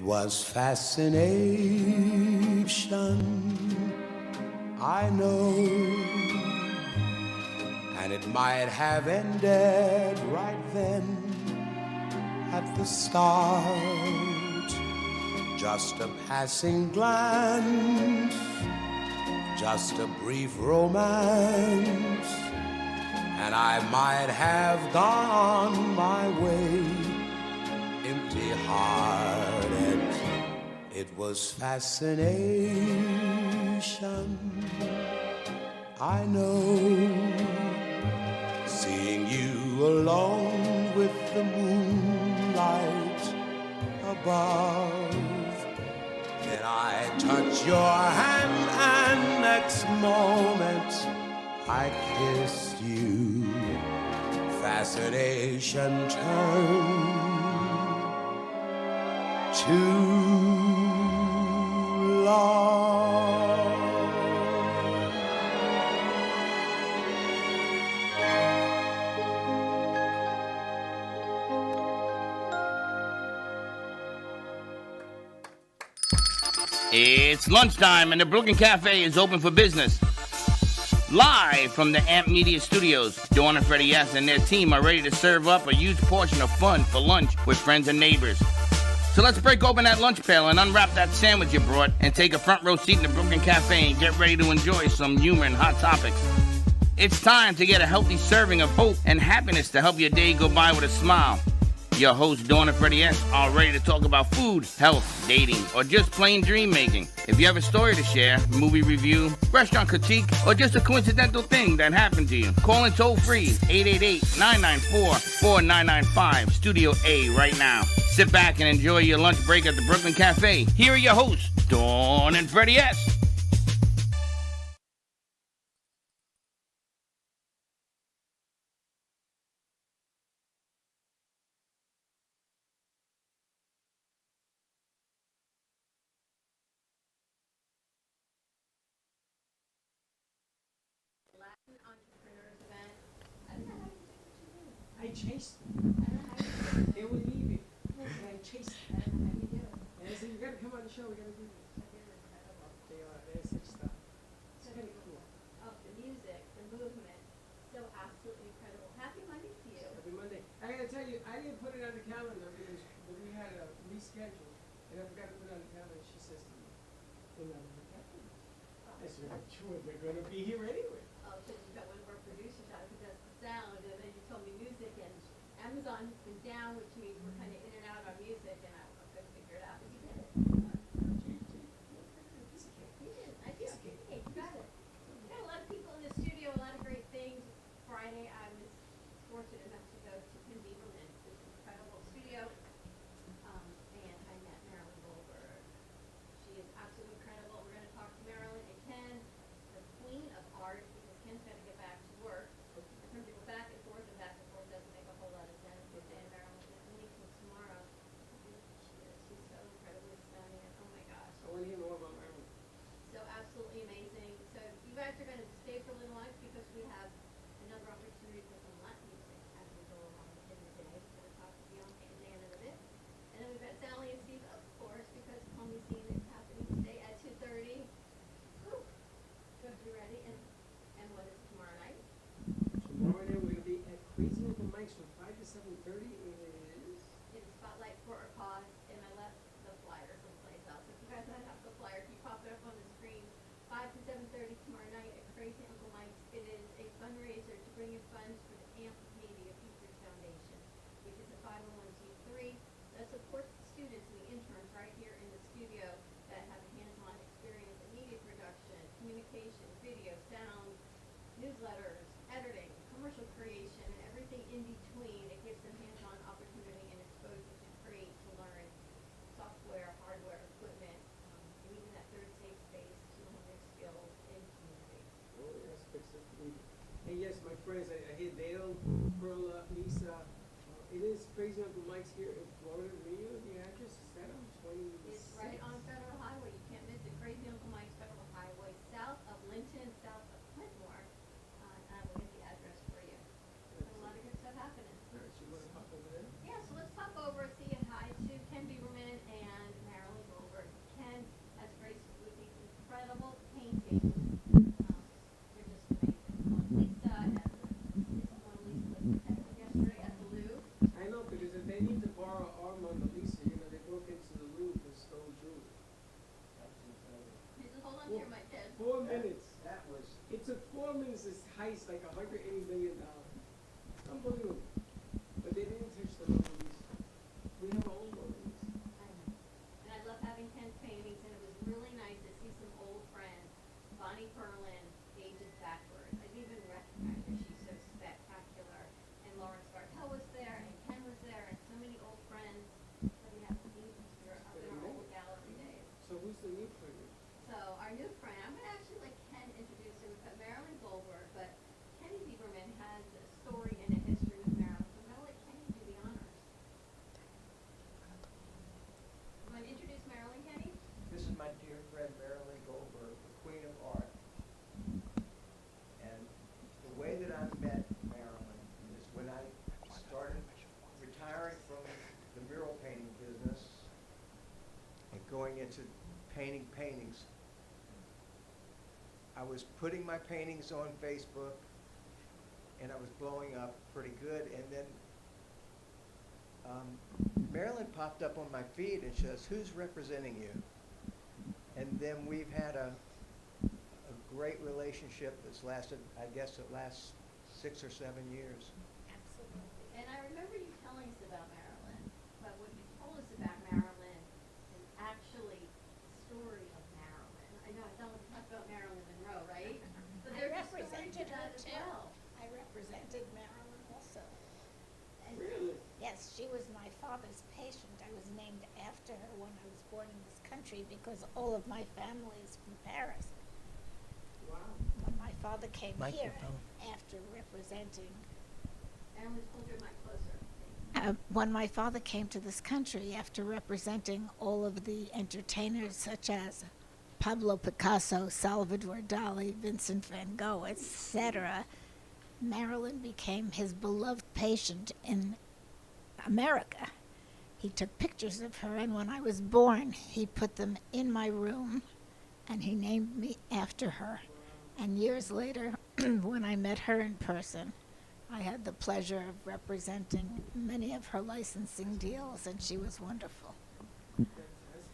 was fascination, I know, and it might have ended right then at the start. Just a passing glance, just a brief romance, and I might have gone my way empty-hearted. It was fascination, I know, seeing you alone with the moonlight above. Then I touch your hand and next moment I kissed you. Fascination turned to love. It's lunchtime and the Brooklyn Cafe is open for business. Live from the AMP Media Studios, Dawn and Freddy and their team are ready to serve up a huge portion of fun for lunch with friends and neighbors. So let's break open that lunch pail and unwrap that sandwich you brought and take a front row seat in the Brooklyn Cafe and get ready to enjoy some humor and hot topics. It's time to get a healthy serving of hope and happiness to help your day go by with a smile. Your hosts, Dawn and Freddy are ready to talk about food, health, dating, or just plain dream making. If you have a story to share, movie review, restaurant critique, or just a coincidental thing that happened to you, call in toll free 888-994-4995, Studio A right now. Sit back and enjoy your lunch break at the Brooklyn Cafe. Here are your hosts, Dawn and Freddy I chased them. They wouldn't leave me. And I chased them. And I said, you gotta come on the show, we gotta do this. They are, they're such stuff. It's kind of cool. Oh, the music, the movement, so absolutely incredible. Happy Monday to you. Happy Monday. I gotta tell you, I didn't put it on the calendar because we had a reschedule. And I forgot to put it on the calendar. She says to me, well, no, no, no. I said, sure, they're gonna be here anyway. Oh, because you got one of our producers out who does the sound, and then you told me music, and Amazon has been down, which means we're kind of in and out on music, and I couldn't figure it out, but you did it. You did. I feel okay. You got it. We got a lot of people in the studio, a lot of great things. Friday, I was fortunate enough to go to Tim Lieberman's incredible studio, and I met Marilyn Goldberg. She is absolutely incredible. We're going to talk to Marilyn and Ken, the queen of art, because Ken's got to get back to work. For him to go back and forth doesn't make a whole lot of sense. And Marilyn's going to meet him tomorrow. She's so incredibly stunning. And oh my gosh. I want to hear more about Marilyn. So absolutely amazing. So you guys are going to stay for a little while because we have another opportunity for some Latin music as we go along in the day. We're going to talk to Bianca and Dan in a bit. And then we've got Sally and Steve, of course, because Homie Scene is happening today at 2:30. Whew. Good, you ready? And what is tomorrow night? Tomorrow night we're gonna be at Crazy Uncle Mike's from 5 to 7:30. It is. It's Spotlight for a Cause, and I left the flyer someplace else. If you guys don't have the flyer, can you pop it up on the screen? 5 to 7:30 tomorrow night at Crazy Uncle Mike's. It is a fundraiser to bring in funds for the AMP Media Futures Foundation, which is a 501c3 that supports the students and the interns right here in the studio that have hands-on experience in media production, communication, video, sound, newsletters, editing, commercial creation, and everything in between. It gives them hands-on opportunity and exposure to create, to learn software, hardware, equipment, and even that third safe space to hone their skills in community. Oh, yes, fix it. Hey, yes, my friends, I hear Dale, Perla, Lisa. It is Crazy Uncle Mike's here in Florida. Rio, the address is that on 26? It's right on Federal Highway. You can't miss it. Crazy Uncle Mike's Federal Highway, south of Linton, south of Clintmore. And I will get the address for you. There's a lot of good stuff happening. All right, so you want to pop over there? Yeah, so let's pop over, say hi to Ken Lieberman and Marilyn. into painting paintings. I was putting my paintings on Facebook, and I was blowing up pretty good. And then Marilyn popped up on my feed and says, "Who's representing you?" And then we've had a great relationship that's lasted, I guess it lasts 6 or 7 years. Absolutely. And I remember you telling us about Marilyn, but what you told us about Marilyn is actually the story of Marilyn. I know I don't want to talk about Marilyn Monroe, right? But there's a story to represented her that as too. well. I represented Marilyn also. And Really? Yes, she was my father's patient. I was named after her when I was born in this country because all of my family is from Paris. Wow. When my father came here, Microphone. after representing, Ellen, just hold your mic closer. when my father came to this country after representing all of the entertainers such as Pablo Picasso, Salvador Dali, Vincent van Gogh, etc., Marilyn became his beloved patient in America. He took pictures of her, and when I was born, he put them in my room, and he named me after her. And years later, when I met her in person, I had the pleasure of representing many of her licensing deals, and she was wonderful. That's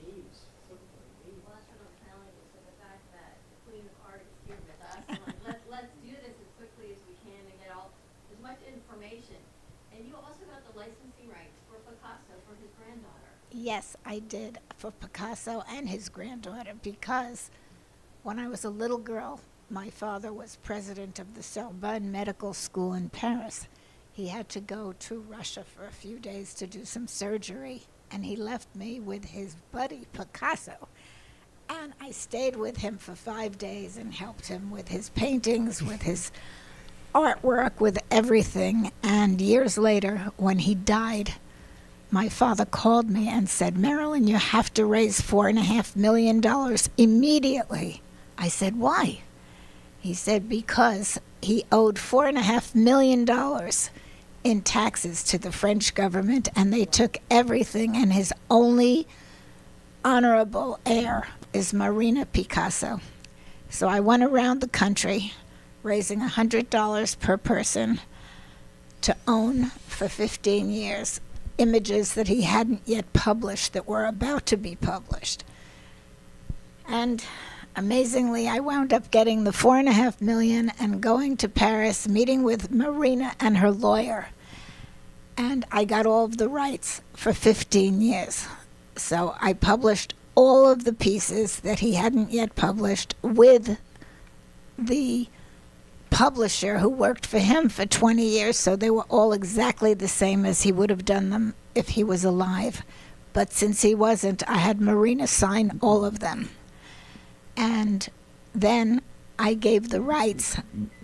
names. So many names. Well, that's what I'm telling you. So the fact that the Queen of Art is here with us, I'm like, let's do this as quickly as we can and get all as much information. And you also got the licensing rights for Picasso for his granddaughter. Yes, I did, for Picasso and his granddaughter, because when I was a little girl, my father was president of the Sorbonne Medical School in Paris. He had to go to Russia for a few days to do some surgery, and he left me with his buddy Picasso. And I stayed with him for 5 days and helped him with his paintings, with his artwork, with everything. And years later, when he died, my father called me and said, "Marilyn, you have to raise $4.5 million immediately." I said, "Why?" He said, "Because he owed $4.5 million in taxes to the French government, and they took everything, and his only honorable heir is Marina Picasso." So I went around the country raising $100 per person to own for 15 years images that he hadn't yet published that were about to be published. And amazingly, I wound up getting the $4.5 million and going to Paris, meeting with Marina and her lawyer. And I got all of the rights for 15 years. So I published all of the pieces that he hadn't yet published with the publisher who worked for him for 20 years, so they were all exactly the same as he would have done them if he was alive. But since he wasn't, I had Marina sign all of them. And then I gave the rights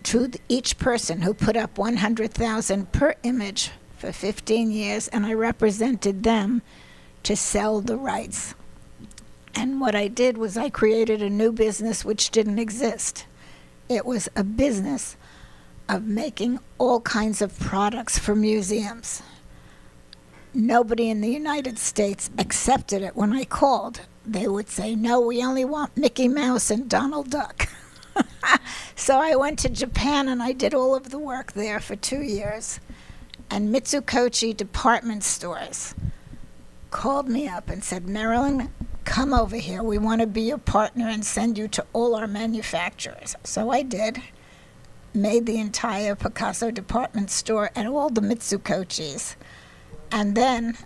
to each person who put up $100,000 per image for 15 years, and I represented them to sell the rights. And what I did was I created a new business which didn't exist. It was a business of making all kinds of products for museums. Nobody in the United States accepted it when I called. They would say, "No, we only want Mickey Mouse and Donald Duck." So I went to Japan and I did all of the work there for 2 years. And Mitsukoshi department stores called me up and said, "Marilyn, come over here. We want to be your partner and send you to all our manufacturers." So I did. Made the entire Picasso department store and all the Mitsukoshis. And then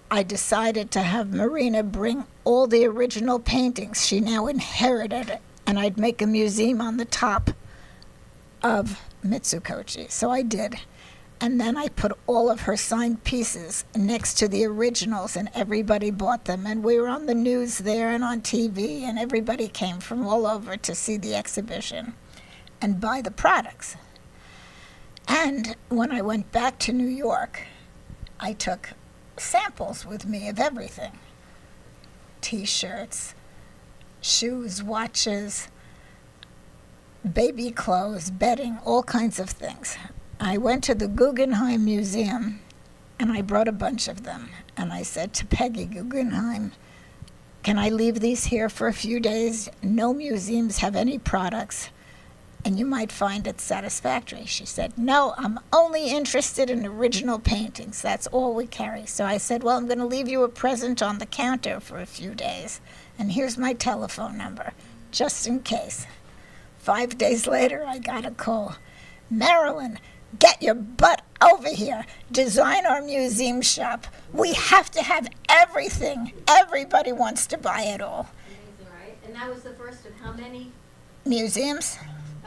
I decided to have Marina bring all the original paintings. She now inherited it. And I'd make a museum on the top of Mitsukoshi. So I did. And then I put all of her signed pieces next to the originals, and everybody bought them. And we were on the news there and on TV, and everybody came from all over to see the exhibition and buy the products. And when I went back to New York, I took samples with me of everything. T-shirts, shoes, watches, baby clothes, bedding, all kinds of things. I went to the Guggenheim Museum, and I brought a bunch of them. And I said to Peggy Guggenheim, can I leave these here for a few days? No museums have any products, and you might find it satisfactory. She said, no, I'm only interested in original paintings. That's all we carry. So I said, well, I'm going to leave you a present on the counter for a few days, and here's my telephone number, just in case. 5 days later, I got a call. Marilyn, get your butt over here. Design our museum shop. We have to have everything. Everybody wants to buy it all. Amazing, right? And that was the first of how many? Museums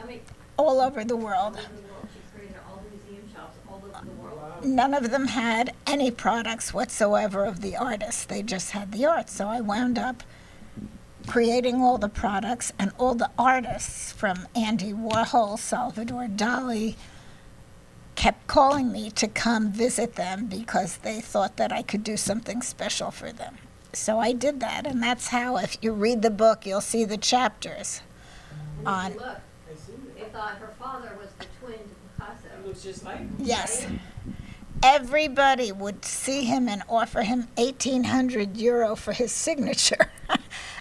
I mean, all over the world. all over the world. She created all the museum shops all over the world. None of them had any products whatsoever of the artists. They just had the art. So I wound up creating all the products, and all the artists from Andy Warhol, Salvador Dali, kept calling me to come visit them because they thought that I could do something special for them. So I did that, and that's how, if you read the book, you'll see the chapters on. Look, I see they it. thought her father was the twin to It Picasso. looks just like him. Yes. Everybody would see him and offer him 1,800 euro for his signature.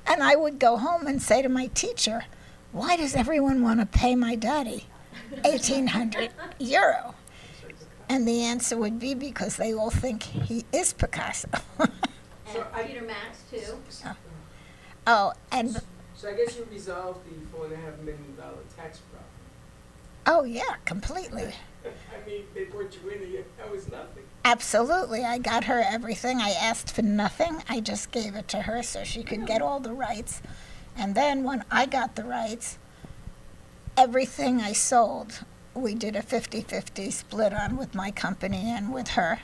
And I would go home and say to my teacher, why does everyone want to pay my daddy 1,800 euro? And the answer would be because they all think he is Picasso. And So I- Peter Max, too. Oh, and, So I guess you resolved the $4.5 million tax problem. oh yeah, completely. I mean, they brought you in and that was nothing. Absolutely. I got her everything. I asked for nothing. I just gave it to her so she could get all the rights. And then when I got the rights, everything I sold, we did a 50-50 split on with my company and with her.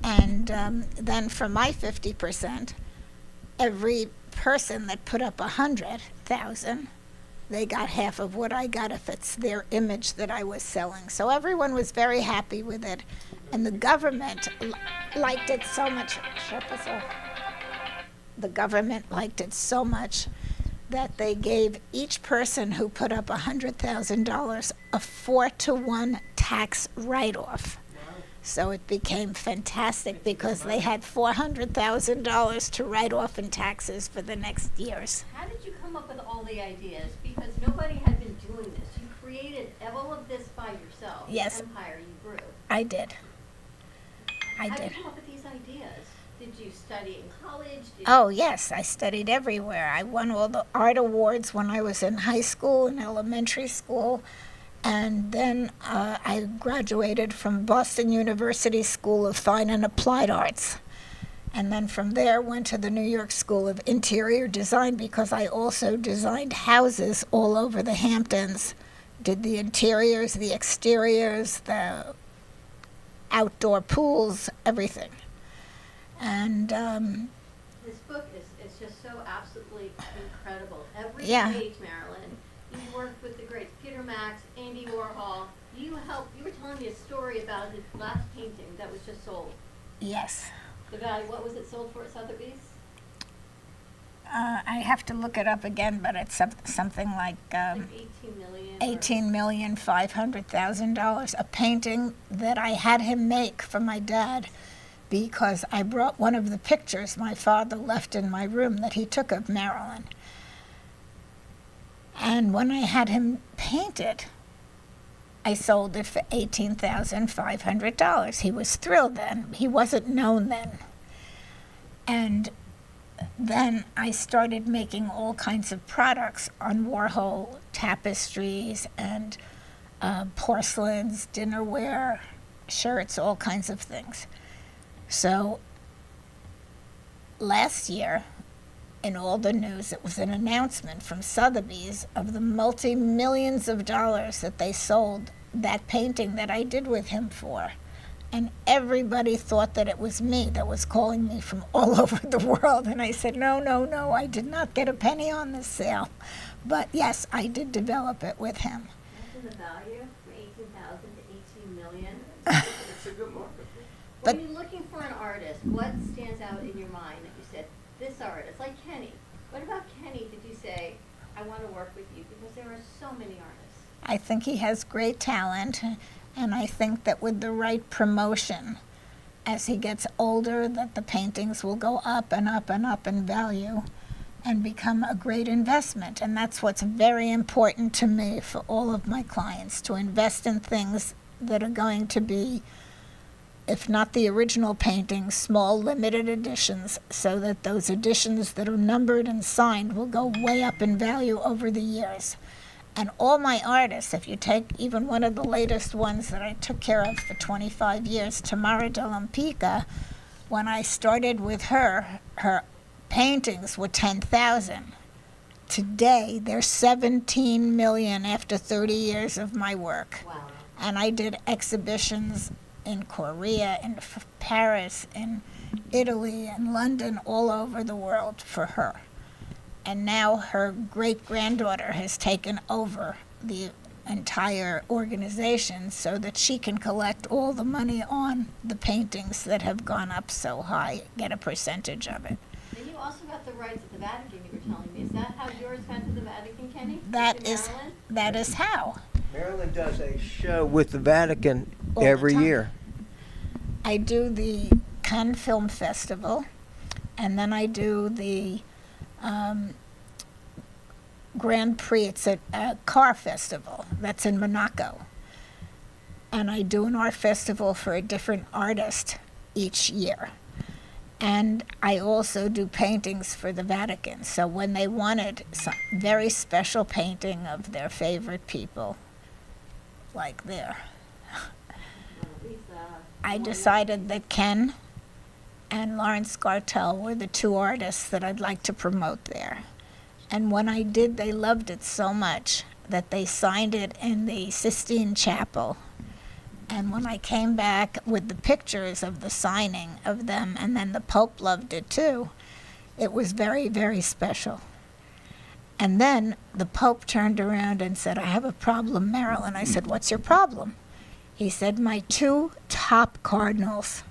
And then for my 50%, every person that put up 100,000, they got half of what I got if it's their image that I was selling. So everyone was very happy with it. And the government liked it so much. Shut this off. The government liked it so much that they gave each person who put up $100,000 a 4-to-1 tax write-off. So it became fantastic because they had $400,000 to write off in taxes for the next years. How did you come up with all the ideas? Because nobody had been doing this. You created all of this by yourself. Yes. The empire you grew. I did. I How did. did you come up with these ideas? Did you study in college? Oh, yes, I studied everywhere. I won all the art awards when I was in high school and elementary school. And then I graduated from Boston University School of Fine and Applied Arts. And then from there went to the New York School of Interior Design because I also designed houses all over the Hamptons. Did the interiors, the exteriors, the outdoor pools, everything. And This book is just so absolutely incredible. Every Yeah. page, Marilyn, you worked with the greats, Peter Max, Andy Warhol. You were telling me a story about the last painting that was just sold. yes, The value, what was it sold for at Sotheby's? I have to look it up again, but it's something like Like 18 million. or- $18,500,000, a painting that I had him make for my dad because I brought one of the pictures my father left in my room that he took of Marilyn. And when I had him paint it, I sold it for $18,500. He was thrilled then. He wasn't known then. And then I started making all kinds of products on Warhol tapestries and porcelains, dinnerware, shirts, all kinds of things. So last year, in all the news, it was an announcement from Sotheby's of the multi-millions of dollars that they sold that painting that I did with him for. And everybody thought that it was me that was calling me from all over the world. And I said, no, I did not get a penny on this sale. But yes, I did develop it with him. Imagine the value from 18,000 to 18 million. It's a good market. But- When you're looking for an artist, what stands out in your mind that you said, this artist, like Kenny? What about Kenny did you say, I want to work with you? Because there are so many artists. I think he has great talent, and I think that with the right promotion as he gets older, that the paintings will go up and up and up in value and become a great investment. And that's what's very important to me for all of my clients, to invest in things that are going to be, if not the original paintings, small limited editions, so that those editions that are numbered and signed will go way up in value over the years. And all my artists, if you take even one of the latest ones that I took care of for 25 years, Tamara Delampika, when I started with her, her paintings were 10,000. Today, they're 17 million after 30 years of my work. Wow. And I did exhibitions in Korea, in Paris, in Italy, and London, all over the world for her. And now her great-granddaughter has taken over the entire organization so that she can collect all the money on the paintings that have gone up so high, get a percentage of it. And you also got the rights at the Vatican, you were telling me. Is that how yours went to the Vatican, Kenny? That To is, Maryland? that is how. Marilyn does a show with the Vatican All the every time. year. I do the Cannes Film Festival, and then I do the Grand Prix. It's a car festival that's in Monaco. And I do an art festival for a different artist each year. And I also do paintings for the Vatican. So when they wanted some very special painting of their favorite people, like there, I decided that Ken and Lawrence Gartell were the two artists that I'd like to promote there. And when I did, they loved it so much that they signed it in the Sistine Chapel. And when I came back with the pictures of the signing of them, and then the Pope loved it too, it was very, very special. And then the Pope turned around and said, "I have a problem, Marilyn." I said, "What's your problem?" He said, "My two top cardinals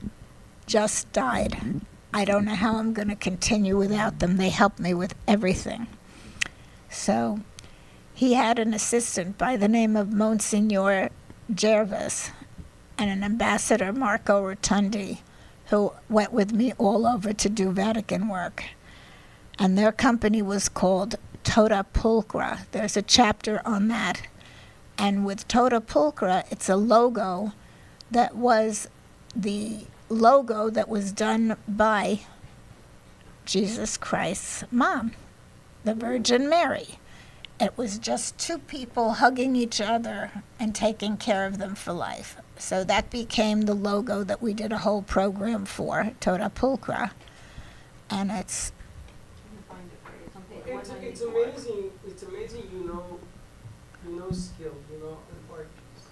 just died. I don't know how I'm going to continue without them. They helped me with everything." So he had an assistant by the name of Monsignor Gervais and an ambassador, Marco Rotundi, who went with me all over to do Vatican work. And their company was called Tota Pulchra. There's a chapter on that. And with Tota Pulchra, it's a logo that was the logo that was done by Jesus Christ's mom, the Virgin Mary. It was just two people hugging each other and taking care of them for life. So that became the logo that we did a whole program for, Tota Pulchra. And it's It's amazing. It's amazing. You know skill. You know an art piece.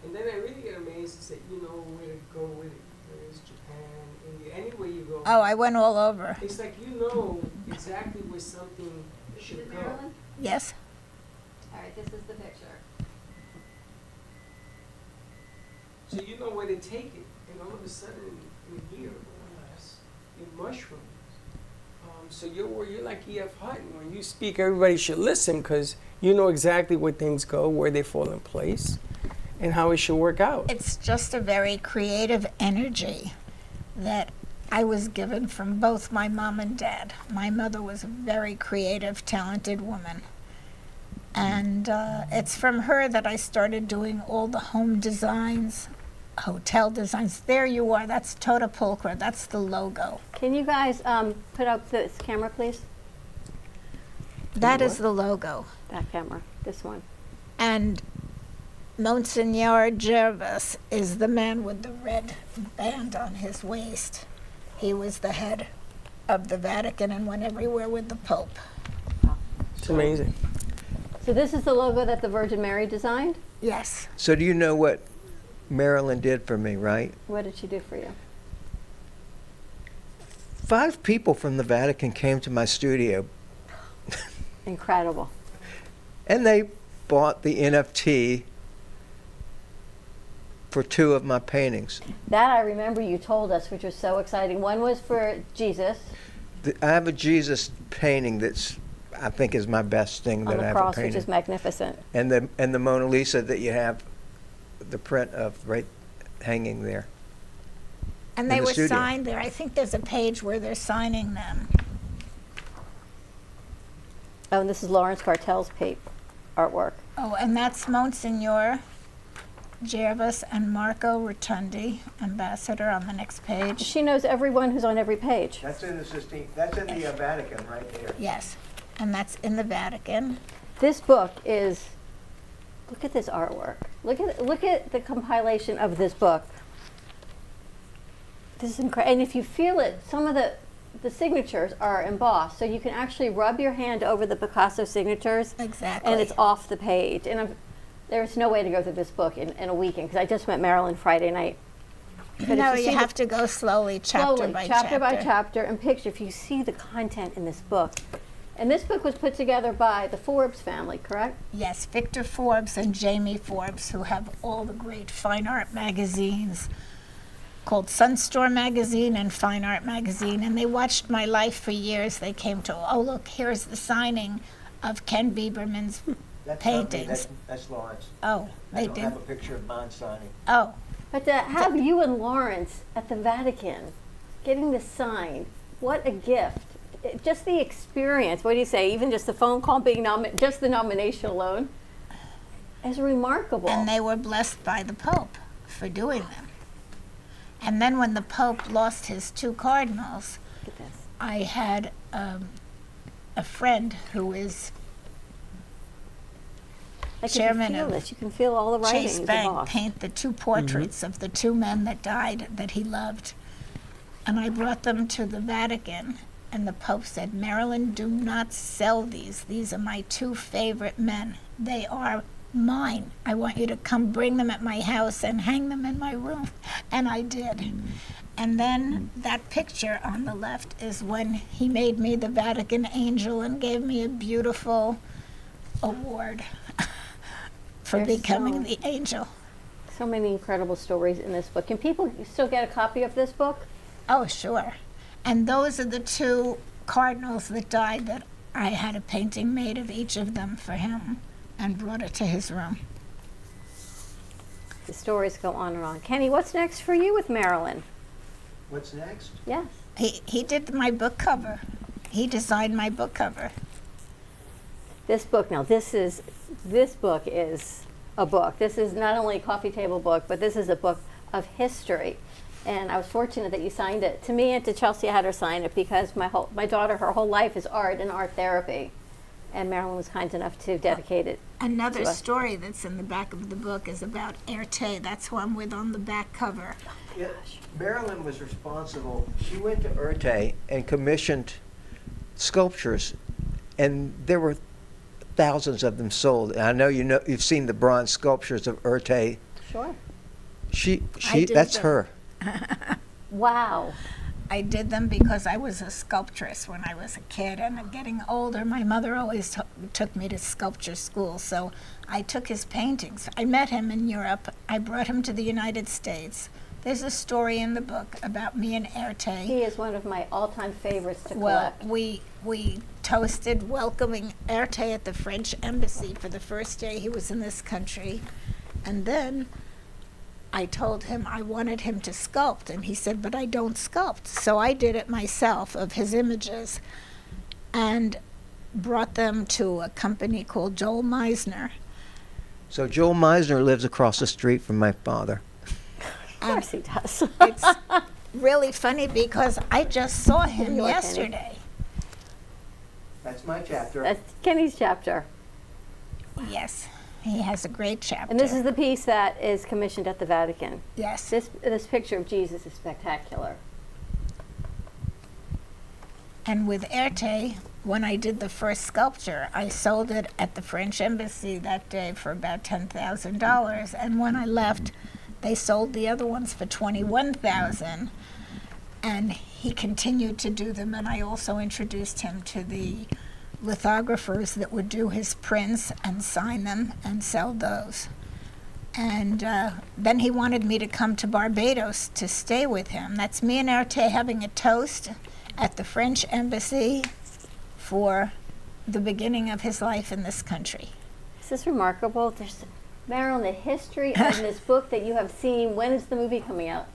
And then I really get amazed is that you know where to go with it. Whether it's Japan, India, anywhere you go. oh, I went all over. It's like you know exactly where something Is should it go. Maryland? Yes. All right, this is the picture. So you know where to take it, and all of a sudden, in a year or less, it mushrooms. So you're like E.F. Hutton. When you speak, everybody should listen because you know exactly where things go, where they fall in place, and how it should work out. It's just a very creative energy that I was given from both my mom and dad. My mother was a very creative, talented woman. And it's from her that I started doing all the home designs, hotel designs. There you are. That's Tota Pulchra. That's the logo. Can you guys put up this camera, please? That is the logo. That camera, this one. And Monsignor Gervais is the man with the red band on his waist. He was the head of the Vatican and went everywhere with the Pope. It's amazing. So this is the logo that the Virgin Mary designed? Yes. So do you know what Marilyn did for me, right? What did she do for you? 5 people from the Vatican came to my studio, Incredible. and they bought the NFT for 2 of my paintings. That I remember you told us, which was so exciting. One was for Jesus I have a Jesus painting that's, I think, is my best thing on that I the ever cross, painted. which is magnificent. And the Mona Lisa that you have the print of right hanging there. And in they the were studio. signed there. I think there's a page where they're signing them. Oh, and this is Lawrence Bartell's artwork. Oh, and that's Monsignor Gervas and Marco Rotundi, ambassador, on the next page. She knows everyone who's on every page. That's in the Sistine, that's in the Vatican right there. Yes, and that's in the Vatican. This book is, look at this artwork. Look at the compilation of this book. This is incredible. And if you feel it, some of the signatures are embossed, so you can actually rub your hand over the Picasso signatures. Exactly. And it's off the page. And there's no way to go through this book in a weekend, because I just met Marilyn Friday night. But No, if you see have to go slowly, chapter by chapter. chapter by chapter, and picture. If you see the content in this book, and this book was put together by the Forbes family, correct? Yes, Victor Forbes and Jamie Forbes, who have all the great fine art magazines called Sunstore Magazine and Fine Art Magazine, and they watched my life for years. They came to, oh, look, here's the signing of Ken Bieberman's That's not me, paintings. that's Lawrence. Oh, I they don't did? have a picture of Bond signing. Oh, But to have you and Lawrence at the Vatican, getting this signed, what a gift. Just the experience, what do you say, even just the phone call, being just the nomination alone, is remarkable. and they were blessed by the Pope for doing them. And then when the Pope lost his 2 cardinals, Look at this. I had a friend who is Like chairman you can of feel this. You can feel all the writings Chase Bank embossed. paint the 2 portraits of the 2 men that died that he loved. And I brought them to the Vatican, and the Pope said, Marilyn, do not sell these. These are my 2 favorite men. They are mine. I want you to come bring them at my house and hang them in my room. And I did. And then that picture on the left is when he made me the Vatican Angel and gave me a beautiful award for There's becoming so- the angel. So many incredible stories in this book. Can people still get a copy of this book? Oh, sure. And those are the 2 cardinals that died that I had a painting made of each of them for him and brought it to his room. The stories go on and on. Kenny, what's next for you with Marilyn? What's next? Yes. He did my book cover. He designed my book cover. This book, now this book is a book. This is not only a coffee table book, but this is a book of history. And I was fortunate that you signed it. To me and to Chelsea, I had her sign it because my daughter, her whole life is art and art therapy. And Marilyn was kind enough to dedicate it. Another to us. story that's in the back of the book is about Erte. That's who I'm with on the back cover. Yeah, Marilyn was responsible. She went to Erte and commissioned sculptures, and there were thousands of them sold. And I know you've seen the bronze sculptures of Erte. Sure. She I did that's them. her. Wow. I did them because I was a sculptress when I was a kid, and getting older, my mother always took me to sculpture school, so I took his paintings. I met him in Europe. I brought him to the United States. There's a story in the book about me and Erte. He is one of my all-time favorites to Well, collect. we toasted welcoming Erte at the French embassy for the first day he was in this country, and then I told him I wanted him to sculpt, and he said, but I don't sculpt. So I did it myself of his images and brought them to a company called Joel Meisner. So Joel Meisner lives across the street from my father. Of course he does. It's really funny because I just saw him You are Kenny. yesterday. That's my chapter. That's Kenny's chapter. Yes, he has a great chapter. And this is the piece that is commissioned at the Vatican. Yes. This picture of Jesus is spectacular. And with Erte, when I did the first sculpture, I sold it at the French embassy that day for about $10,000. And when I left, they sold the other ones for $21,000. And he continued to do them. And I also introduced him to the lithographers that would do his prints and sign them and sell those. And then he wanted me to come to Barbados to stay with him. That's me and Erte having a toast at the French embassy for the beginning of his life in this country. This is remarkable. There's, Marilyn, the history of this book that you have seen. When is the movie coming out?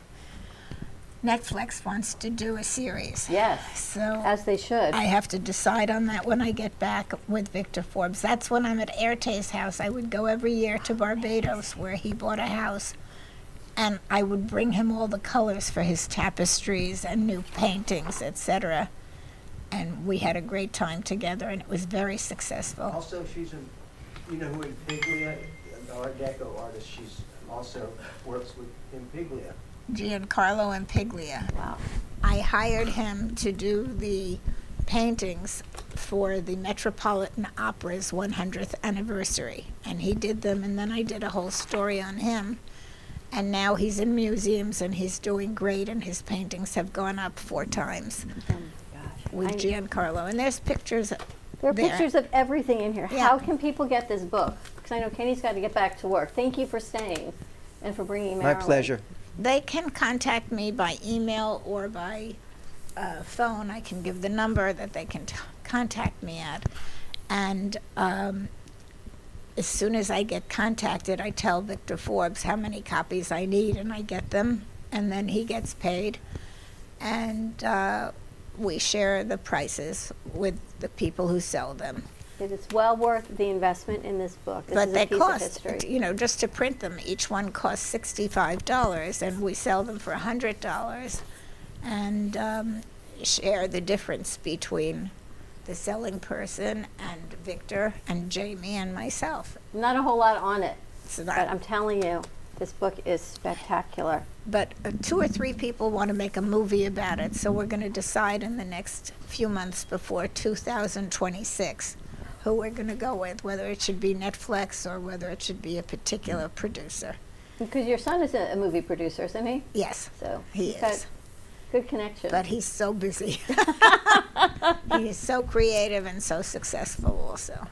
Netflix wants to do a series. Yes, So as they should. I have to decide on that when I get back with Victor Forbes. That's when I'm at Airte's house. I would go every year to Barbados where he bought a house, and I would bring him all the colors for his tapestries and new paintings, etc. And we had a great time together, and it was very successful. Also, she's you know who in Piglia, the Art Deco artist, she's also works with Impiglia. Giancarlo Impiglia. Wow. I hired him to do the paintings for the Metropolitan Opera's 100th anniversary, and he did them, and then I did a whole story on him. And now he's in museums, and he's doing great, and his paintings have gone up 4 times with Giancarlo. And there's pictures There are there. pictures of everything in here. Yeah. How can people get this book? Because I know Kenny's got to get back to work. Thank you for staying and for bringing My Marilyn. pleasure. They can contact me by email or by phone. I can give the number that they can contact me at. And as soon as I get contacted, I tell Victor Forbes how many copies I need, and I get them, and then he gets paid. And we share the prices with the people who sell them. It is well worth the investment in this book. This But is they a piece cost, of history. you know, just to print them, each one costs $65, and we sell them for $100, and share the difference between the selling person and Victor and Jamie and myself. Not a whole lot on it, So but that, I'm telling you, this book is spectacular. but 2 or 3 people want to make a movie about it, so we're going to decide in the next few months before 2026 who we're going to go with, whether it should be Netflix or whether it should be a particular producer. Because your son is a movie producer, isn't he? Yes, So he he's got is. good connection. But he's so busy. He is so creative and so successful also.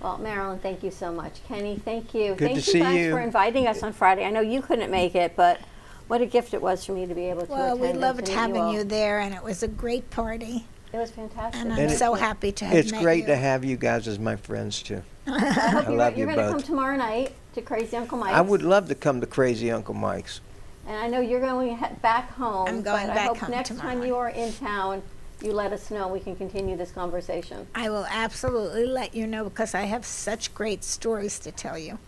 Well, Marilyn, thank you so much. Kenny, thank you. Good thank to you see guys you. for inviting us on Friday. I know you couldn't make it, but what a gift it was for me to be able to Well, attend. we and loved to meet having all. you there, and it was a great party. It was fantastic. And I'm And so happy to have It's met great you. to have you guys as my friends too. I hope I you're, love you you're going to come both. tomorrow night to Crazy Uncle Mike's. I would love to come to Crazy Uncle Mike's. And I know you're going back home. I'm going but back I hope home next tomorrow time night. you are in town, you let us know. We can continue this conversation. I will absolutely let you know because I have such great stories to tell you.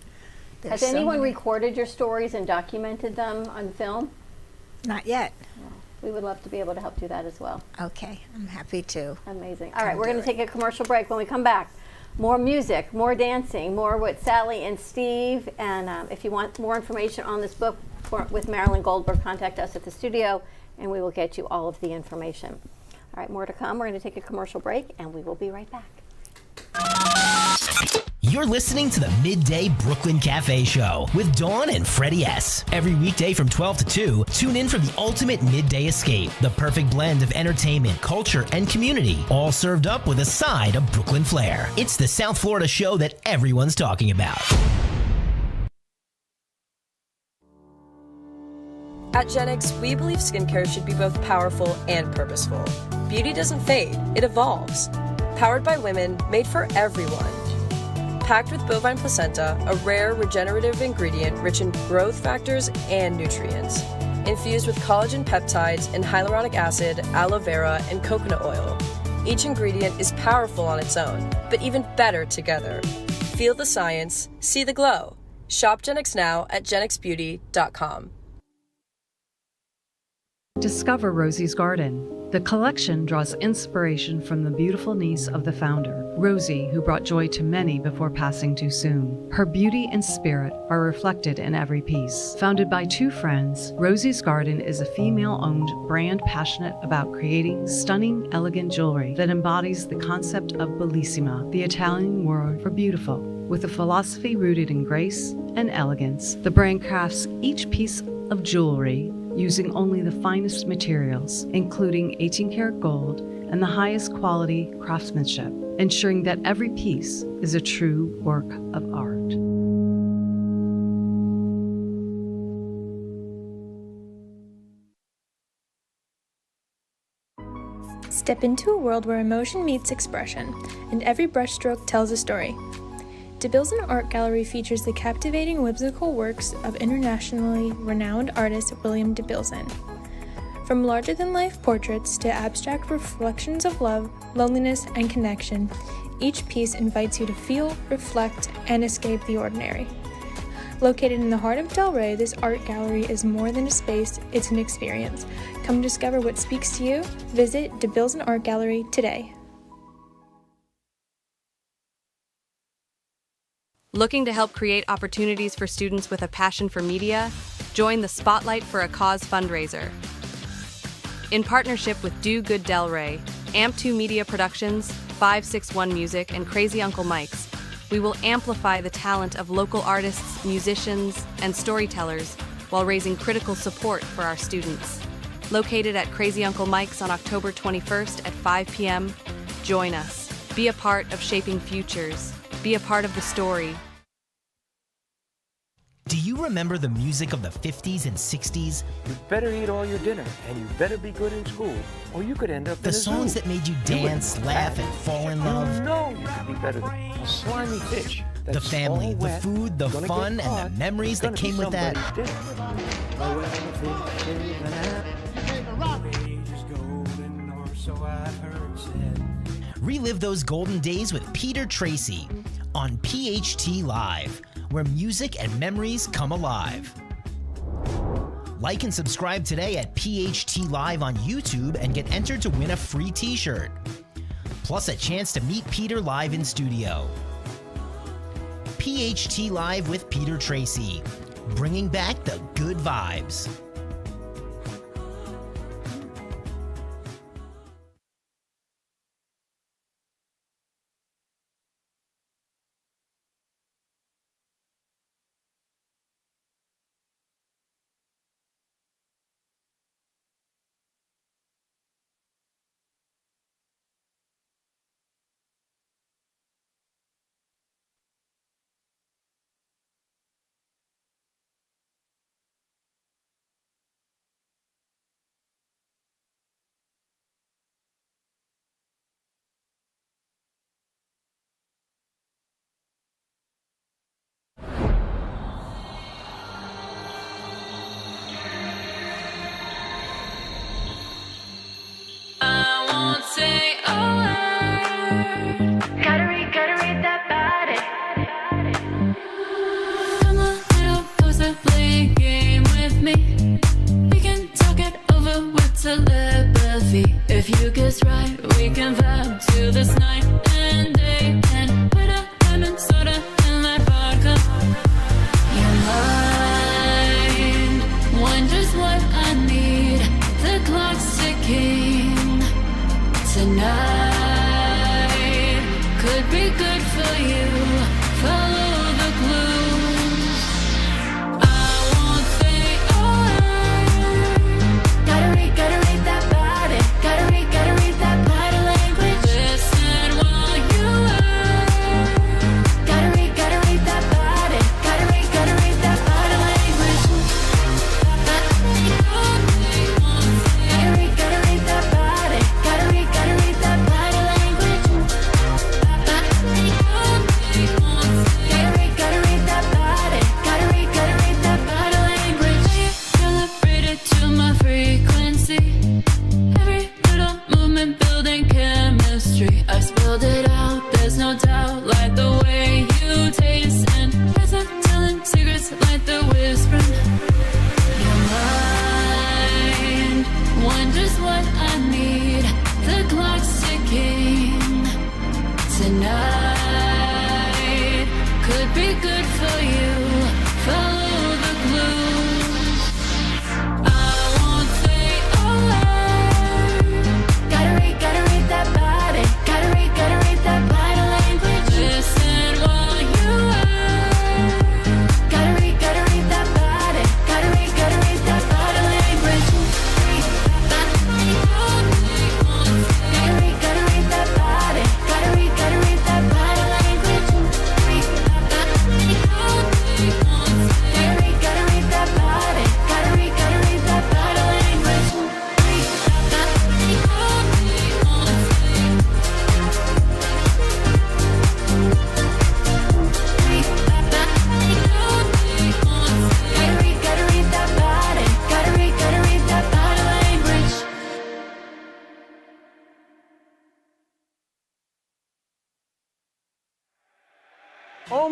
There's Has so anyone many- recorded your stories and documented them on film? Not yet. We would love to be able to help do that as well. Okay, I'm happy to. Amazing. All right, we're do going to it. take a commercial break. When we come back, more music, more dancing, more with Sally and Steve. And if you want more information on this book with Marilyn Goldberg, contact us at the studio, and we will get you all of the information. All right, more to come. We're going to take a commercial break, and we will be right back. You're listening to the Midday Brooklyn Cafe Show with Dawn and Freddy S. Every weekday from 12 to 2, tune in for the ultimate midday escape. The perfect blend of entertainment, culture, and community, all served up with a side of Brooklyn flair. It's the South Florida show that everyone's talking about. At Genix, we believe skincare should be both powerful and purposeful. Beauty doesn't fade, it evolves. Powered by women, made for everyone. Packed with bovine placenta, a rare regenerative ingredient rich in growth factors and nutrients. Infused with collagen peptides and hyaluronic acid, aloe vera, and coconut oil. Each ingredient is powerful on its own, but even better together. Feel the science, see the glow. Shop Genix now at genixbeauty.com. Discover Rosie's Garden. The collection draws inspiration from the beautiful niece of the founder, Rosie, who brought joy to many before passing too soon. Her beauty and spirit are reflected in every piece. Founded by 2 friends, Rosie's Garden is a female-owned brand passionate about creating stunning, elegant jewelry that embodies the concept of bellissima, the Italian word for beautiful. With a philosophy rooted in grace and elegance, the brand crafts each piece of jewelry using only the finest materials, including 18-karat gold and the highest quality craftsmanship, ensuring that every piece is a true work of art. Step into a world where emotion meets expression, and every brushstroke tells a story. DeBilson Art Gallery features the captivating whimsical works of internationally renowned artist William DeBilson. From larger-than-life portraits to abstract reflections of love, loneliness, and connection, each piece invites you to feel, reflect, and escape the ordinary. Located in the heart of Delray, this art gallery is more than a space, it's an experience. Come discover what speaks to you. Visit DeBilson Art Gallery today. Looking to help create opportunities for students with a passion for media? Join the Spotlight for a Cause fundraiser. In partnership with Do Good Delray, AMP2 Media Productions, 561 Music, and Crazy Uncle Mike's, we will amplify the talent of local artists, musicians, and storytellers while raising critical support for our students. Located at Crazy Uncle Mike's on October 21st at 5 p.m., join us. Be a part of shaping futures. Be a part of the story. Do you remember the music of the 50s and 60s? You better eat all your dinner, and you better be good in school, or you could end up The in a songs zoo. that made you dance, laugh, and fall in love? You know you could be better than a slimy fish. The That's family, all the wet, food, the gonna fun, get and caught, the memories that gonna came be with that. somebody's dinner. Relive those golden days with Peter Tracy on PHT Live, where music and memories come alive. Like and subscribe today at PHT Live on YouTube and get entered to win a free t-shirt. Plus a chance to meet Peter live in studio. PHT Live with Peter Tracy, bringing back the good vibes.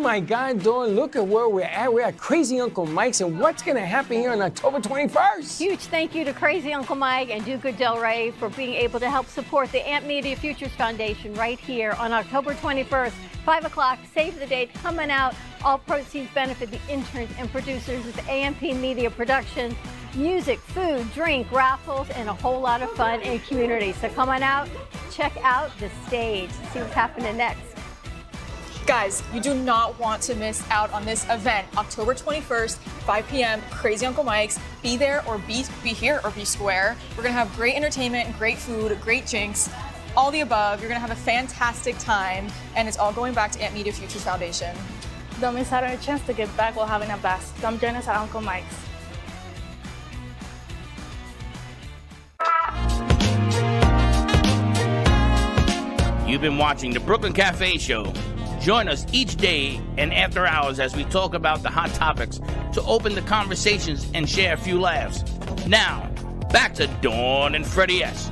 my God, Dawn, look at where we're at. We're at Crazy Uncle Mike's, and what's going to happen here on October 21st? Huge thank you to Crazy Uncle Mike and Duca Del Rey for being able to help support the AMP Media Futures Foundation right here on October 21st, 5 o'clock. Save the date, coming out. All proceeds benefit the interns and producers of AMP Media Production. Music, food, drink, raffles, and a whole lot of fun and community. So come on out, check out the stage, see what's happening next. Guys, you do not want to miss out on this event. October 21st, 5 p.m., Crazy Uncle Mike's. Be there or be here or be square. We're gonna have great entertainment, great food, great drinks, all the above. You're gonna have a fantastic time, and it's all going back to AMP Media Futures Foundation. Don't miss out on a chance to give back while having a blast. Come join us at Uncle Mike's. You've been watching the Brooklyn Cafe Show. Join us each day and after hours as we talk about the hot topics to open the conversations and share a few laughs. Now, back to Dawn and Freddy S.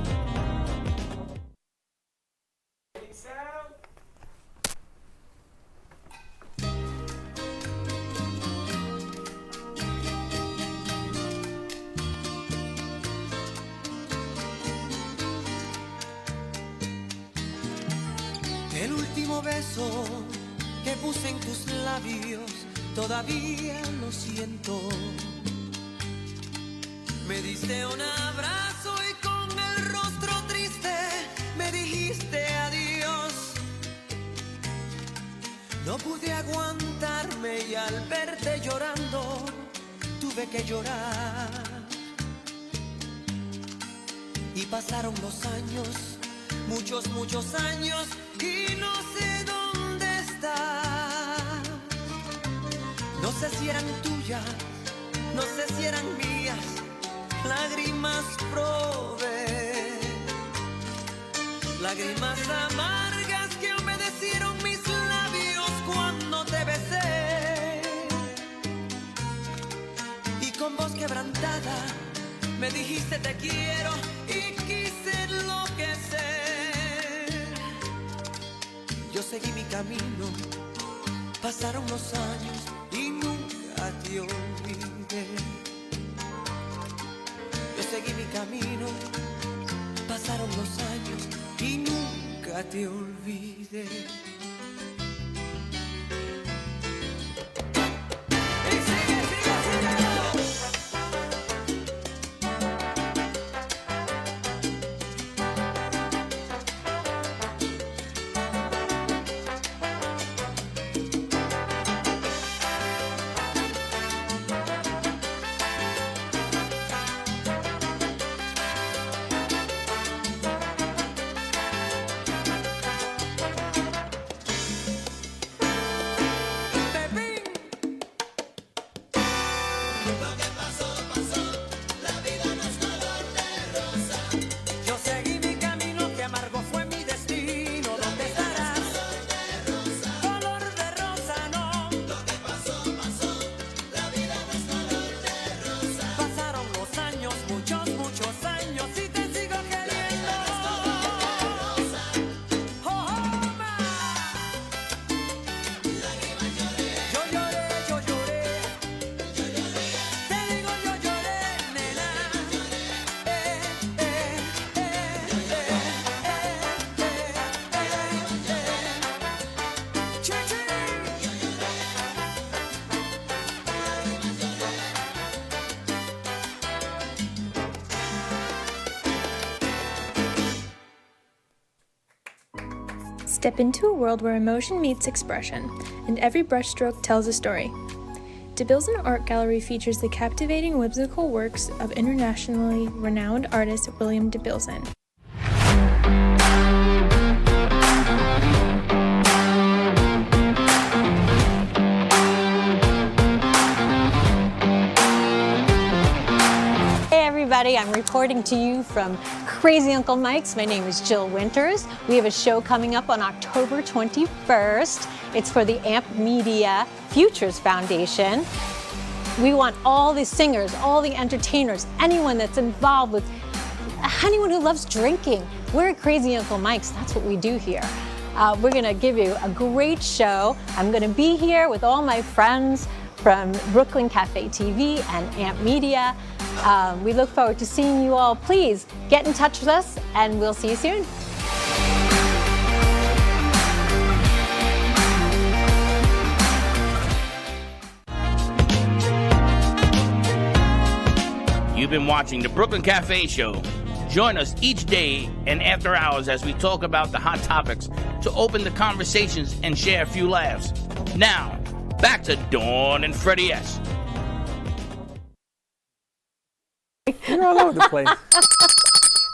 El último beso que puse en tus labios, todavía lo siento. Me diste un abrazo y con el rostro triste me dijiste adiós. No pude aguantarme y al verte llorando tuve que llorar. Y pasaron los años, muchos años, y no sé dónde estás. No sé si eran tuyas, no sé si eran mías, lágrimas probé. Lágrimas amargas que humedecieron mis labios cuando te besé. Y con voz quebrantada me dijiste te quiero y quise enloquecer. Yo seguí mi camino, pasaron los años y nunca te olvidé. Yo seguí mi camino, pasaron los años y nunca te olvidé. Step into a world where emotion meets expression, and every brushstroke tells a story. DeBilson Art Gallery features the captivating whimsical works of internationally renowned artist William DeBilson. Hey everybody, I'm reporting to you from Crazy Uncle Mike's. My name is Jill Winters. We have a show coming up on October 21st. It's for the AMP Media Futures Foundation. We want all the singers, all the entertainers, anyone that's involved with, anyone who loves drinking. We're at Crazy Uncle Mike's, that's what we do here. We're going to give you a great show. I'm going to be here with all my friends from Brooklyn Cafe TV and AMP Media. We look forward to seeing you all. Please get in touch with us, and we'll see you soon. You've been watching the Brooklyn Cafe Show. Join us each day and after hours as we talk about the hot topics to open the conversations and share a few laughs. Now, back to Dawn and Freddy S. You're all over the place.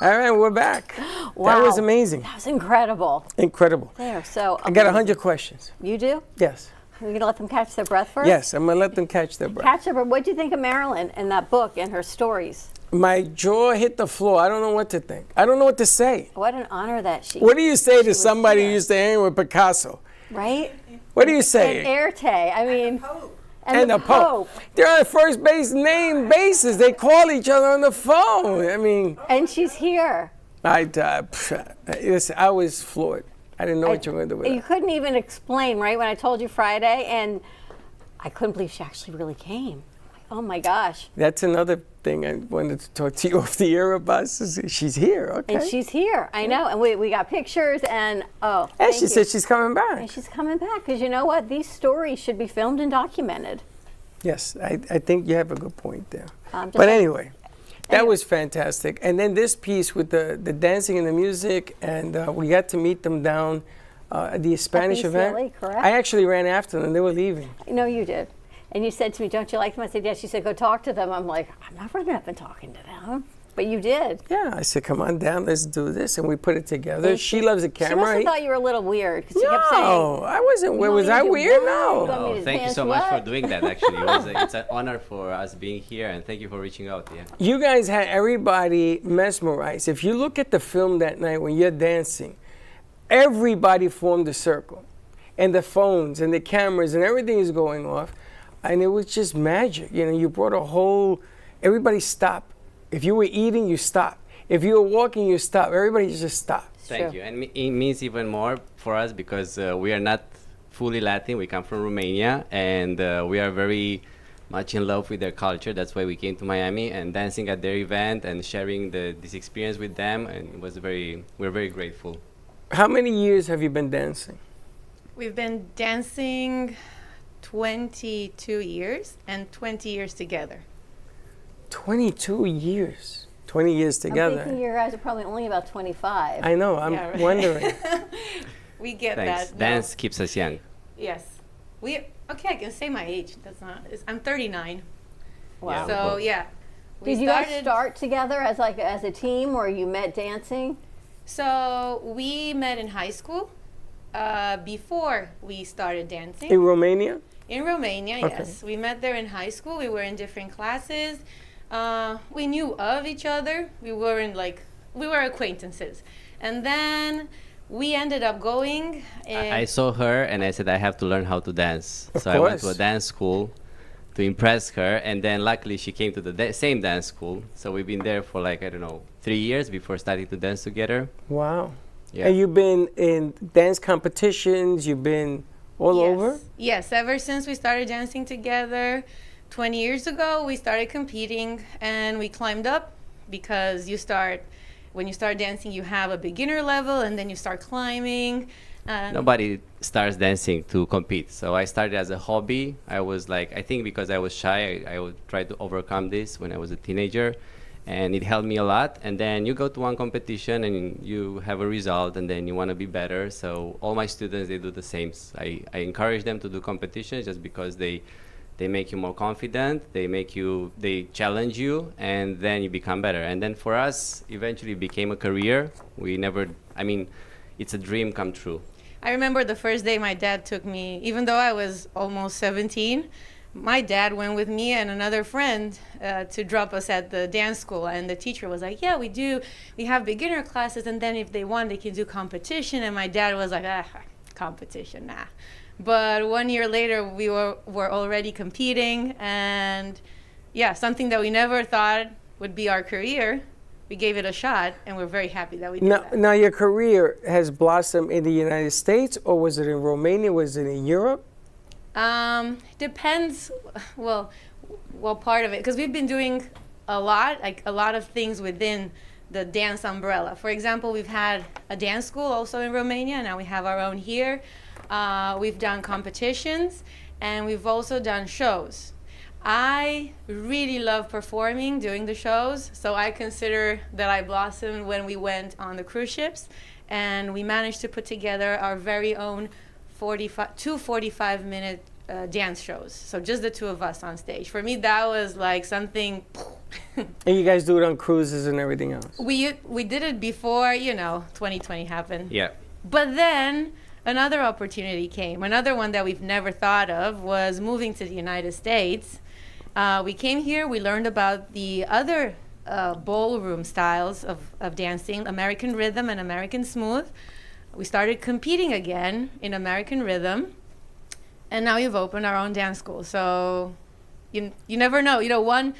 All right, we're back. Wow. That was amazing. That was incredible. Incredible. There, so I got 100 questions. You do? Yes. Are you going to let them catch their breath first? Yes, I'm going to let them catch their breath. Catch their breath. What do you think of Marilyn and that book and her stories? My jaw hit the floor. I don't know what to think. I don't know what to say. What an honor that she What do you say to somebody here. who used to hang with Picasso? Right? What do you say? And Erte. I mean, and the Pope. They're on first base name basis. They call each other on the phone. I mean. And she's here. I was floored. I didn't know what you were going to do with You it. couldn't even explain, right, when I told you Friday, and I couldn't believe she actually really came. Oh my gosh. That's another thing I wanted to talk to you off the air about. She's here, okay. And she's here, I know. And we got pictures, and And thank she you. said she's coming back. And she's coming back, because you know what? These stories should be filmed and documented. Yes, I think you have a good point there. Just But anyway, that was fantastic. And then this piece with the dancing and the music, and we got to meet them down at the Spanish event. UCLA, correct? I actually ran after them. They were leaving. No, you did. And you said to me, don't you like them? I said, yes. She said, go talk to them. I'm like, I'm not running up and talking to them. But you did. Yeah, I said, come on down, let's do this. And we put it together. She loves the camera. She must have thought you were a little weird, because she kept saying. No, I wasn't weird. Was I weird? No. Oh, thank you so much for doing that, actually. It's an honor for us being here, and thank you for reaching out. Yeah. You guys had everybody mesmerized. If you look at the film that night when you're dancing, everybody formed a circle. And the phones and the cameras and everything is going off. And it was just magic. You know, you brought a whole, everybody stopped. If you were eating, you stopped. If you were walking, you stopped. Everybody just stopped. Thank you. And it means even more for us because we are not fully Latin. We come from Romania, and we are very much in love with their culture. That's why we came to Miami and dancing at their event and sharing this experience with them. And it was we're very grateful. How many years have you been dancing? We've been dancing 22 years and 20 years together. 22 years. 20 years together. I'm thinking you guys are probably only about 25. I know. I'm wondering. We get Thanks. that. Dance keeps us young. Yes. Okay, I can say my age. I'm 39. Wow. So yeah. Did you guys start together as a team, or you met dancing? So we met in high school before we started dancing. In Romania? In Romania, Okay. yes. We met there in high school. We were in different classes. We knew of each other. We were acquaintances. And then we ended up going. I saw her and I said, I have to learn how to dance. Of so I went to a course. dance school to impress her. And then luckily she came to the same dance school. So we've been there for 3 years before starting to dance together. Wow. Yeah. And you've been in dance competitions, you've been all over? Yes, ever since we started dancing together 20 years ago, we started competing and we climbed up because when you start dancing, you have a beginner level and then you start climbing. Nobody starts dancing to compete. So I started as a hobby. I was I think because I was shy, I would try to overcome this when I was a teenager. And it helped me a lot. And then you go to one competition and you have a result and then you want to be better. So all my students, they do the same. I encourage them to do competitions just because they make you more confident, they challenge you, and then you become better. And then for us, eventually it became a career. It's a dream come true. I remember the first day my dad took me, even though I was almost 17, my dad went with me and another friend to drop us at the dance school. And the teacher was like, yeah, we have beginner classes, and then if they want, they can do competition. And my dad was like, competition, nah. But 1 year later, we were already competing, and yeah, something that we never thought would be our career we gave it a shot, and we're very happy that we did Now, that. now your career has blossomed in the United States, or was it in Romania? Was it in Europe? Depends. Well, part of it, because we've been doing a lot of things within the dance umbrella. For example, we've had a dance school also in Romania. Now we have our own here. We've done competitions, and we've also done shows. I really love performing, doing the shows, so I consider that I blossomed when we went on the cruise ships, and we managed to put together our very own 45-minute dance shows. So just the two of us on stage. For me, that was like something. And you guys do it on cruises and everything else? We did it before, 2020 happened. Yeah. But then another opportunity came. Another one that we've never thought of was moving to the United States. We came here, we learned about the other ballroom styles of dancing, American rhythm and American smooth. We started competing again in American rhythm, and now we've opened our own dance school. So you never know. One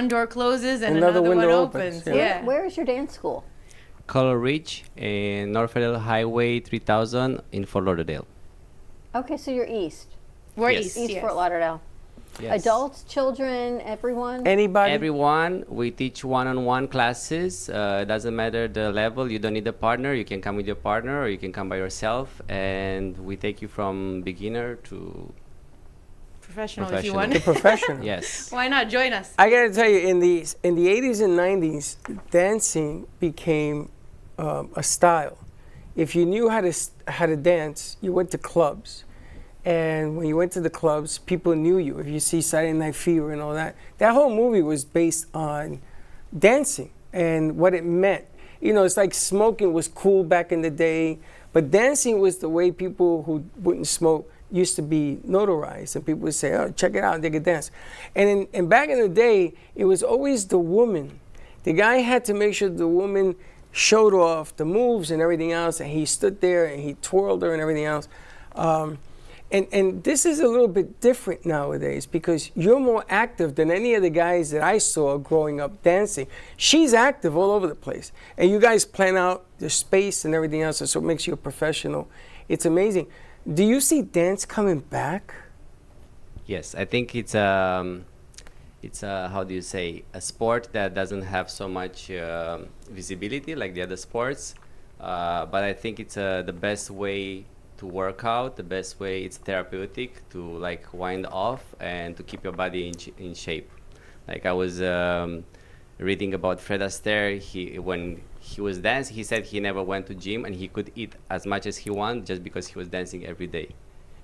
door closes and another one opens. Yeah. Where is your dance school? Color Ridge in North Federal Highway 3000 in Fort Lauderdale. Okay, so you're east. We're Yes. east, Fort Lauderdale. Yes. Adults, children, everyone? Anybody? Everyone. We teach one-on-one classes. It doesn't matter the level. You don't need a partner. You can come with your partner, or you can come by yourself. And we take you from beginner to Professional, if you want. To professional. Yes. Why not join us? I gotta tell you, in the 80s and 90s, dancing became a style. If you knew how to dance, you went to clubs. And when you went to the clubs, people knew you. If you see Saturday Night Fever and all that, that whole movie was based on dancing and what it meant. It's like smoking was cool back in the day, but dancing was the way people who wouldn't smoke used to be notarized. And people would say, oh, check it out, they could dance. And back in the day, it was always the woman. The guy had to make sure the woman showed off the moves and everything else, and he stood there and he twirled her and everything else. And this is a little bit different nowadays because you're more active than any of the guys that I saw growing up dancing. She's active all over the place. And you guys plan out the space and everything else, so it makes you a professional. It's amazing. Do you see dance coming back? Yes, I think it's how do you say, a sport that doesn't have so much visibility like the other sports. But I think it's the best way to work out, the best way. It's therapeutic to like wind off and to keep your body in shape. Like I was reading about Fred Astaire. When he was dancing, he said he never went to gym and he could eat as much as he wanted just because he was dancing every day.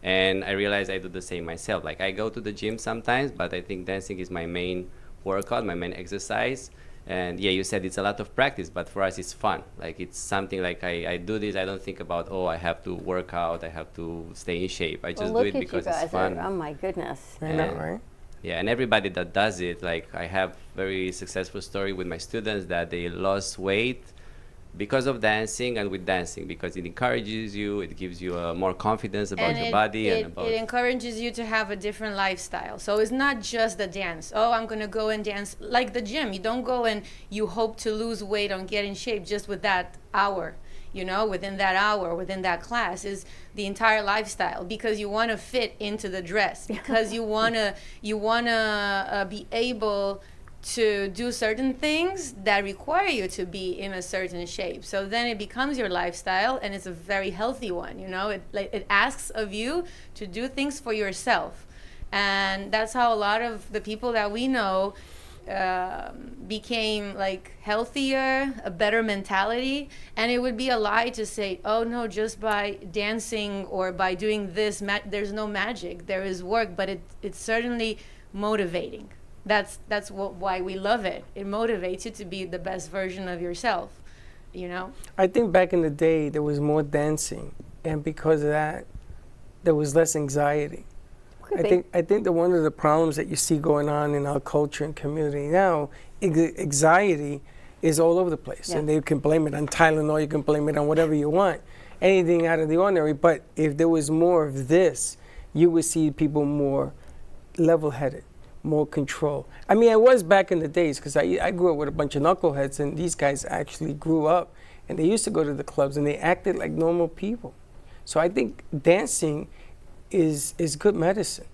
And I realized I do the same myself. Like I go to the gym sometimes, but I think dancing is my main workout, my main exercise. And yeah, you said it's a lot of practice, but for us it's fun. Like it's something like I do this, I don't think about, oh, I have to work out, I have to stay in shape. I just do it because it's fun. Oh my goodness. I know, right? Yeah, and everybody that does it, like I have very successful story with my students that they lost weight because of dancing and with dancing, because it encourages you, it gives you more confidence about your body. It encourages you to have a different lifestyle. So it's not just the dance. Oh, I'm going to go and dance like the gym. You don't go and you hope to lose weight or get in shape just with that hour. Within that hour, within that class is the entire lifestyle, because you want to fit into the dress, because you want to be able to do certain things that require you to be in a certain shape. So then it becomes your lifestyle, and it's a very healthy one. It asks of you to do things for yourself, and that's how a lot of the people that we know became like healthier, a better mentality. And it would be a lie to say, oh no, just by dancing or by doing this, there's no magic. There is work, but it's certainly motivating. That's why we love it. It motivates you to be the best version of yourself, I think back in the day there was more dancing, and because of that, there was less anxiety. I think that one of the problems that you see going on in our culture and community now, anxiety is all over the place. Yeah. And you can blame it on Tylenol, you can blame it on whatever you want, anything out of the ordinary. But if there was more of this, you would see people more level-headed, more control. I mean, I was back in the days because I grew up with a bunch of knuckleheads, and these guys actually grew up, and they used to go to the clubs, and they acted like normal people. So I think dancing is good medicine.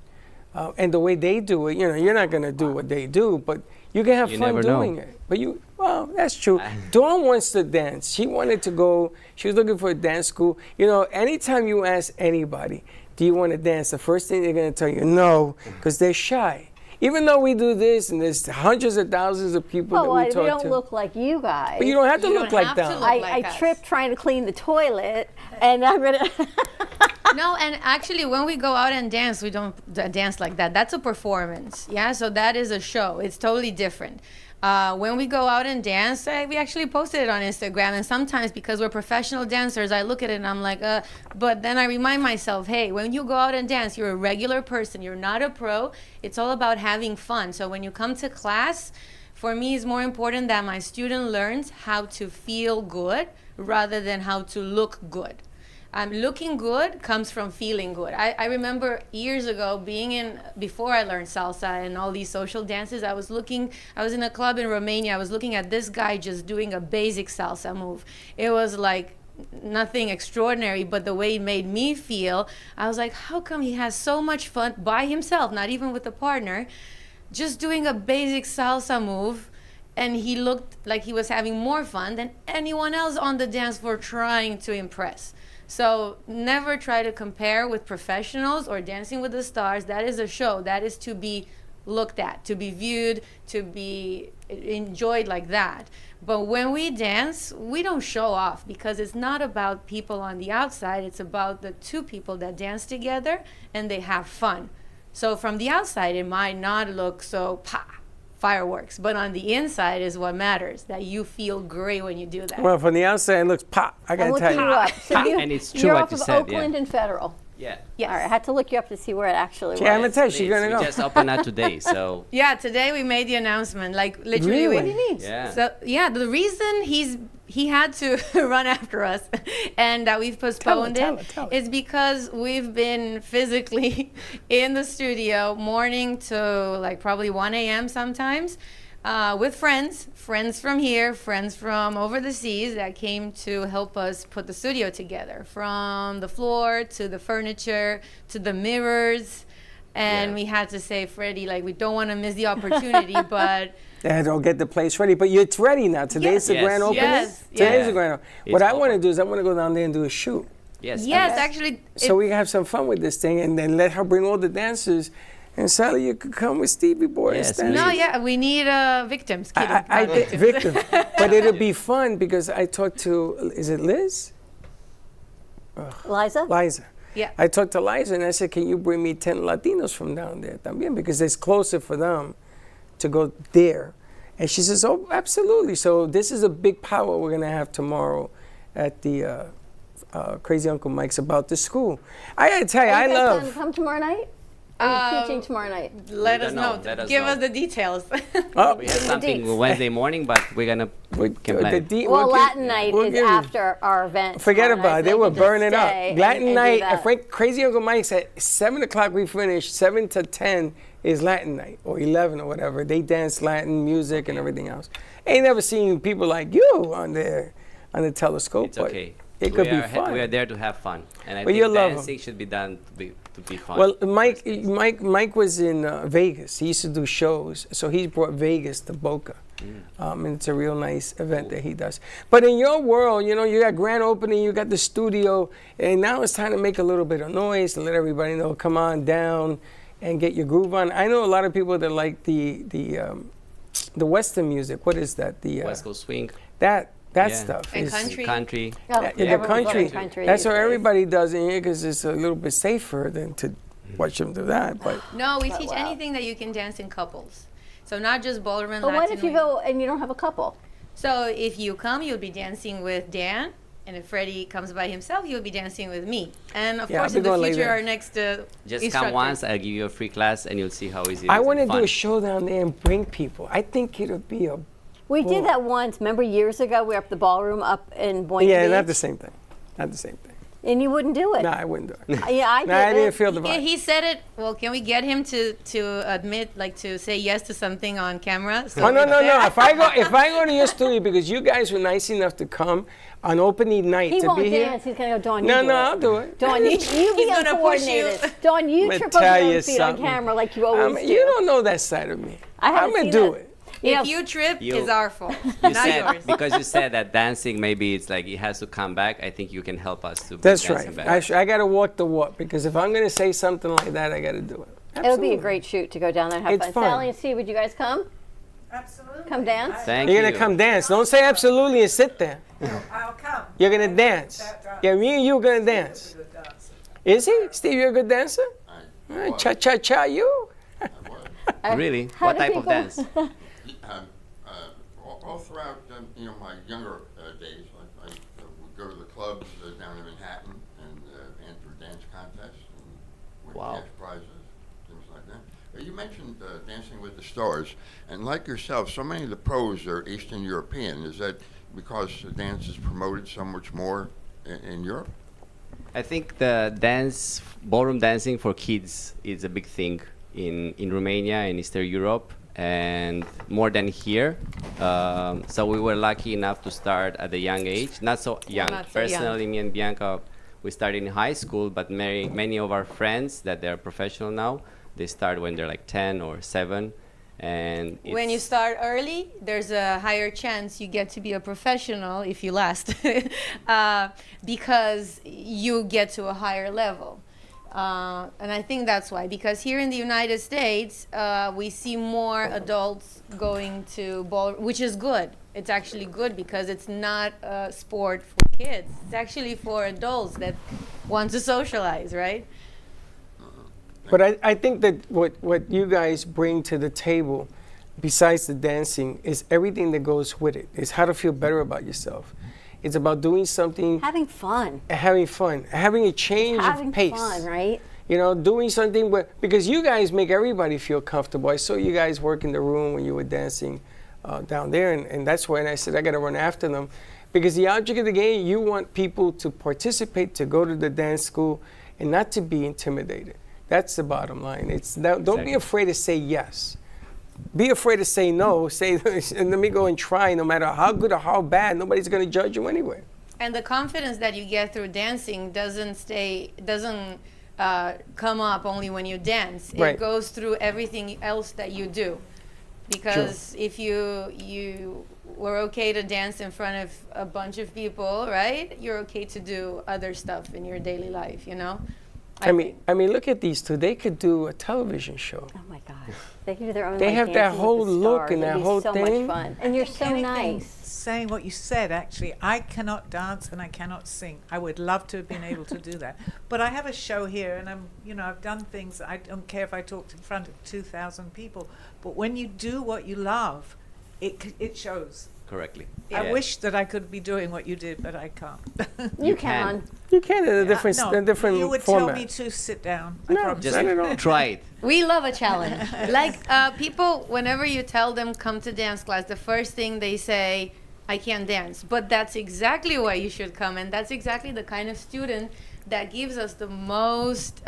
And the way they do it, you're not going to do what they do, but you can have fun doing it. But well, that's true. Dawn wants to dance. She wanted to go, she was looking for a dance school. Anytime you ask anybody, do you want to dance? The first thing they're going to tell you, no, because they're shy. Even though we do this, and there's hundreds of thousands of people that we talk to. Well, they don't look like you guys. But you don't have to look like them. I tripped trying to clean the toilet, and I'm going to... No, and actually, when we go out and dance, we don't dance like that. That's a performance, yeah? So that is a show. It's totally different. When we go out and dance, we actually posted it on Instagram, and sometimes because we're professional dancers, I look at it and I'm like, but then I remind myself, hey, when you go out and dance, you're a regular person. You're not a pro. It's all about having fun. So when you come to class, for me, it's more important that my student learns how to feel good rather than how to look good. Looking good comes from feeling good. I remember years ago before I learned salsa and all these social dances, I was in a club in Romania. I was looking at this guy just doing a basic salsa move. It was like nothing extraordinary, but the way it made me feel, I was like, how come he has so much fun by himself, not even with a partner, just doing a basic salsa move? And he looked like he was having more fun than anyone else on the dance floor trying to impress. So never try to compare with professionals or Dancing with the Stars. That is a show. That is to be looked at, to be viewed, to be enjoyed like that. But when we dance, we don't show off because it's not about people on the outside. It's about the two people that dance together and they have fun. So from the outside, it might not look so fireworks, but on the inside is what matters, that you feel great when you do that. Well, from the outside it looks pop. I gotta tell you. So and it's true you're what off you of said, Oakland and Federal. Yeah. All right, I had to look you up to see where it actually was. Yeah, I'm gonna tell you, she's gonna go. We just opened that today, so. Yeah, today we made the announcement. Like literally, Really? What do you mean? Yeah. So yeah, the reason he had to run after us, and that we've postponed Tell it it. is because we've been physically in the studio morning to like probably 1 a.m. sometimes. With friends from here, friends from over the seas that came to help us put the studio together, from the floor to the furniture to the mirrors. And we had to say, Freddy, like, we don't want to miss the opportunity, but... Don't get the place ready, but it's ready now. Today's the grand opening. Yes. Today's the grand opening. What I want to open. do is I want to go down there and do a shoot. Yes. Actually... So we can have some fun with this thing and then let her bring all the dancers. And Sally, you could come with Stevie Boy and Stan. No, yeah, we need victims. Kidding, I not think victims. But it'll be fun because I talked to, is it Liz? Liza. Yeah. I talked to Liza and I said, can you bring me 10 Latinos from down there también? Because it's closer for them to go there. And she says, oh, absolutely. So this is a big power we're going to have tomorrow at the Crazy Uncle Mike's about the school. I got to tell you, I love... Come tomorrow night? Are you teaching tomorrow night? Let us know. Give us the details. We have something Wednesday morning, but we're going to plan. Latin night is after our event. Forget about it. They will burn it up. Latin night, at Crazy Uncle Mike's at 7 o'clock we finish, 7 to 10 is Latin night, or 11 or whatever. They dance Latin music and everything else. Ain't never seen people like you on the telescope. It's okay. It could be fun. We are there to have fun. And I But you think love dancing should be done to be fun. Well, Mike was in Vegas. He used to do shows, so he brought Vegas to Boca. And it's a real nice event that he does. But in your world, you got grand opening, you got the studio, and now it's time to make a little bit of noise to let everybody know, come on down and get your groove on. I know a lot of people that like the Western music. What is that? The West Coast swing. That stuff and is country. the country. That's what everybody does in here because it's a little bit safer than to watch them do that. But no, we teach anything that you can dance in couples. So not just ballroom and But Latin. what if you go and you don't have a couple? So if you come, you'll be dancing with Dan. And if Freddy comes by himself, he'll be dancing with me. And of course, in the future, our next just come once, I'll give you a free class, and you'll see how easy it is. I want to do a show down there and bring people. I think it'll be a... We did that once. Remember years ago, we were up the ballroom up in Boynton Beach? Not the same thing. Not the same thing. And you wouldn't do it. No, I wouldn't do it. Yeah, I did. No, I didn't feel the Yeah, vibe. he said it. Well, can we get him to admit, like, to say yes to something on camera? So Oh no, it's no, there? no! If I go to your studio because you guys were nice enough to come on opening night He to won't be here. dance. He's gonna go, Dawn. No, you do no, it. I'll do it. Dawn, you be He's gonna push you. uncoordinated. Dawn, you I'ma trip over tell your you feet on something. camera like you always do. You don't know that side of me. I'm gonna do it. If you trip, it's our fault, You not said, yours. because you said that dancing, maybe it's like it has to come back. I think you can help us to bring That's dancing right. back. I got to walk the walk because if I'm going to say something like that, I got to do it. It'll be Absolutely. a great shoot to go down there and have It's fun. fun. Sally and Steve, would you guys come? Absolutely. Come dance? Thank You're you. going to come dance. Don't say absolutely and sit there. I'll come. You're going to dance. Yeah, me and you are going to dance. Is he? Steve, you're a good dancer? Cha-cha-cha, you? Really? How What do type of people- dance? All throughout, my younger days, I would go to the clubs down in Manhattan and enter dance contests and win cash prizes, things like that. You mentioned Dancing with the Stars, and like yourself, so many of the pros are Eastern European. Is that because dance is promoted so much more in Europe? I think the ballroom dancing for kids is a big thing in Romania and Eastern Europe, and more than here. So we were lucky enough to start at a young age, not so young. Not so young. Personally, me and Bianca, we started in high school, but many of our friends that they're professional now, they start when they're like 10 or 7. And When you start early, there's a higher chance you get to be a professional if you last, because you get to a higher level. And I think that's why, because here in the United States, we see more adults going to ball, which is good. It's actually good because it's not a sport for kids. It's actually for adults that want to socialize, right? But I think that what you guys bring to the table, besides the dancing, is everything that goes with it. It's how to feel better about yourself. It's about doing something. Having fun. Having fun. Having a change Having of pace. fun, right? Doing something because you guys make everybody feel comfortable. I saw you guys work in the room when you were dancing down there, and that's when I said I got to run after them. Because the object of the game, you want people to participate, to go to the dance school, and not to be intimidated. That's the bottom line. Don't be afraid to say yes. Be afraid to say no. Say, let me go and try. No matter how good or how bad, nobody's going to judge you anyway. And the confidence that you get through dancing doesn't come up only when you dance. Right. It goes through everything else that you do. Because if you were okay to dance in front of a bunch of people, right? You're okay to do other stuff in your daily life, I mean, look at these two. They could do a television show. Oh my God. They can do their own. They like, have that Dancing with whole the look Stars. and that It'd be whole so thing. much fun. And you're so Anything nice. Saying what you said, actually, I cannot dance and I cannot sing. I would love to have been able to do that. But I have a show here, and I've done things. I don't care if I talked in front of 2,000 people. But when you do what you love, it shows. Correctly. I wish that I could be doing what you did, but I can't. You can. You can in a different, No, a different you would format. tell me to sit down. No, I promise. Just not at all. try it. We love a challenge. Like people, whenever you tell them come to dance class, the first thing they say, I can't dance. But that's exactly why you should come. And that's exactly the kind of student that gives us the most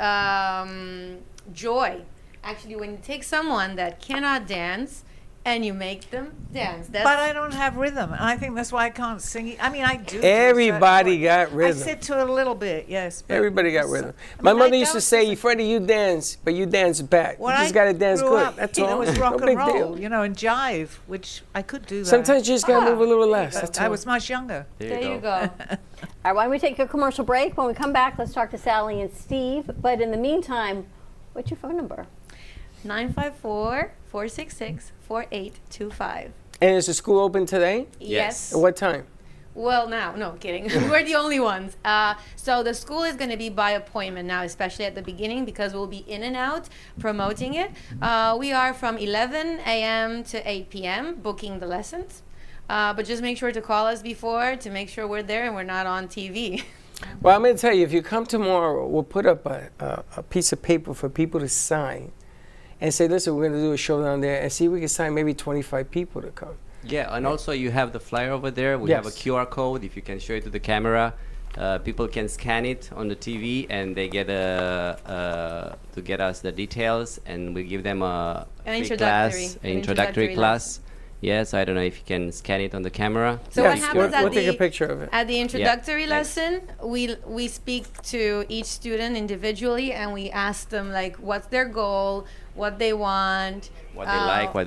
joy. Actually, when you take someone that cannot dance and you make them dance. But I don't have rhythm, and I think that's why I can't sing. I mean, I do. Everybody got rhythm. I sit to it a little bit, yes. but Everybody got it's- rhythm. I My mean, mother I used to don't say, Freddie, you dance, but you dance back. When you just I got to dance grew good. up, That's it all. was rock no and big roll, deal. and jive, which I could do that. Sometimes you just got to move a little less. That's I all. was much younger. There you go. All right, why don't we take a commercial break? When we come back, let's talk to Sally and Steve. But in the meantime, what's your phone number? 954-466-4825. And is the school open today? Yes. At what time? Well, now, no, kidding. We're the only ones. So the school is going to be by appointment now, especially at the beginning, because we'll be in and out promoting it. We are from 11 a.m. to 8 p.m. booking the lessons. But just make sure to call us before to make sure we're there and we're not on TV. Well, I'm going to tell you, if you come tomorrow, we'll put up a piece of paper for people to sign and say, listen, we're going to do a show down there and see if we can sign maybe 25 people to come. Yeah, and also you have the flyer over there. We have a Yes. QR code. If you can show it to the camera, People can scan it on the TV, and they get to get us the details, and we give them a introductory class. Yes, I don't know if you can scan it on the camera. So what happens we'll take a picture of it. At the introductory lesson, we speak to each student individually, and we ask them like what's their goal, what they want, what they like, what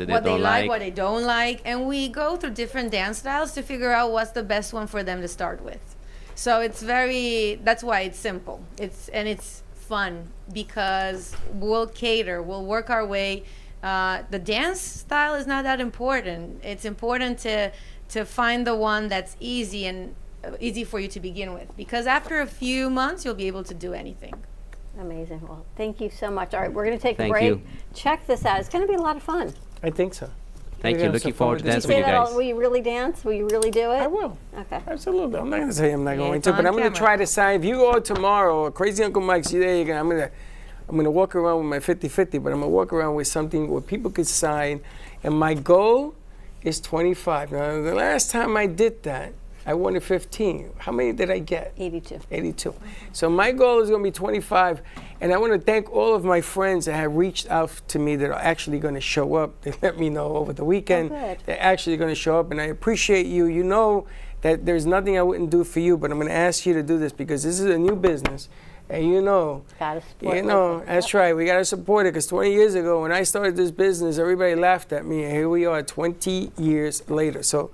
they don't like, and we go through different dance styles to figure out what's the best one for them to start with. So that's why it's simple. It's fun because we'll work our way. The dance style is not that important. It's important to find the one that's easy for you to begin with, because after a few months you'll be able to do anything. Amazing. Well, thank you so much. All right, we're going to take a Thank break. you. Check this out. It's going to be a lot of fun. I think so. Thank you. Looking forward to dancing with you guys. Will you really dance? Will you really do it? I will. Okay. Absolutely. I'm not going to say I'm not going it's to, but on I'm going to camera. try to sign. If you go tomorrow, Crazy Uncle Mike's, there you go. I'm going to walk around with my 50-50, but I'm going to walk around with something where people could sign. And my goal is 25. Now, the last time I did that, I wanted 15. How many did I get? 82. So my goal is going to be 25. And I want to thank all of my friends that have reached out to me that are actually going to show up. They let me know over the weekend. They're actually going to show up. And I appreciate you. You know that there's nothing I wouldn't do for you, but I'm going to ask you to do this because this is a new business. And that's right. We got to support it, because 20 years ago when I started this business, everybody laughed at me, and here we are 20 years later. So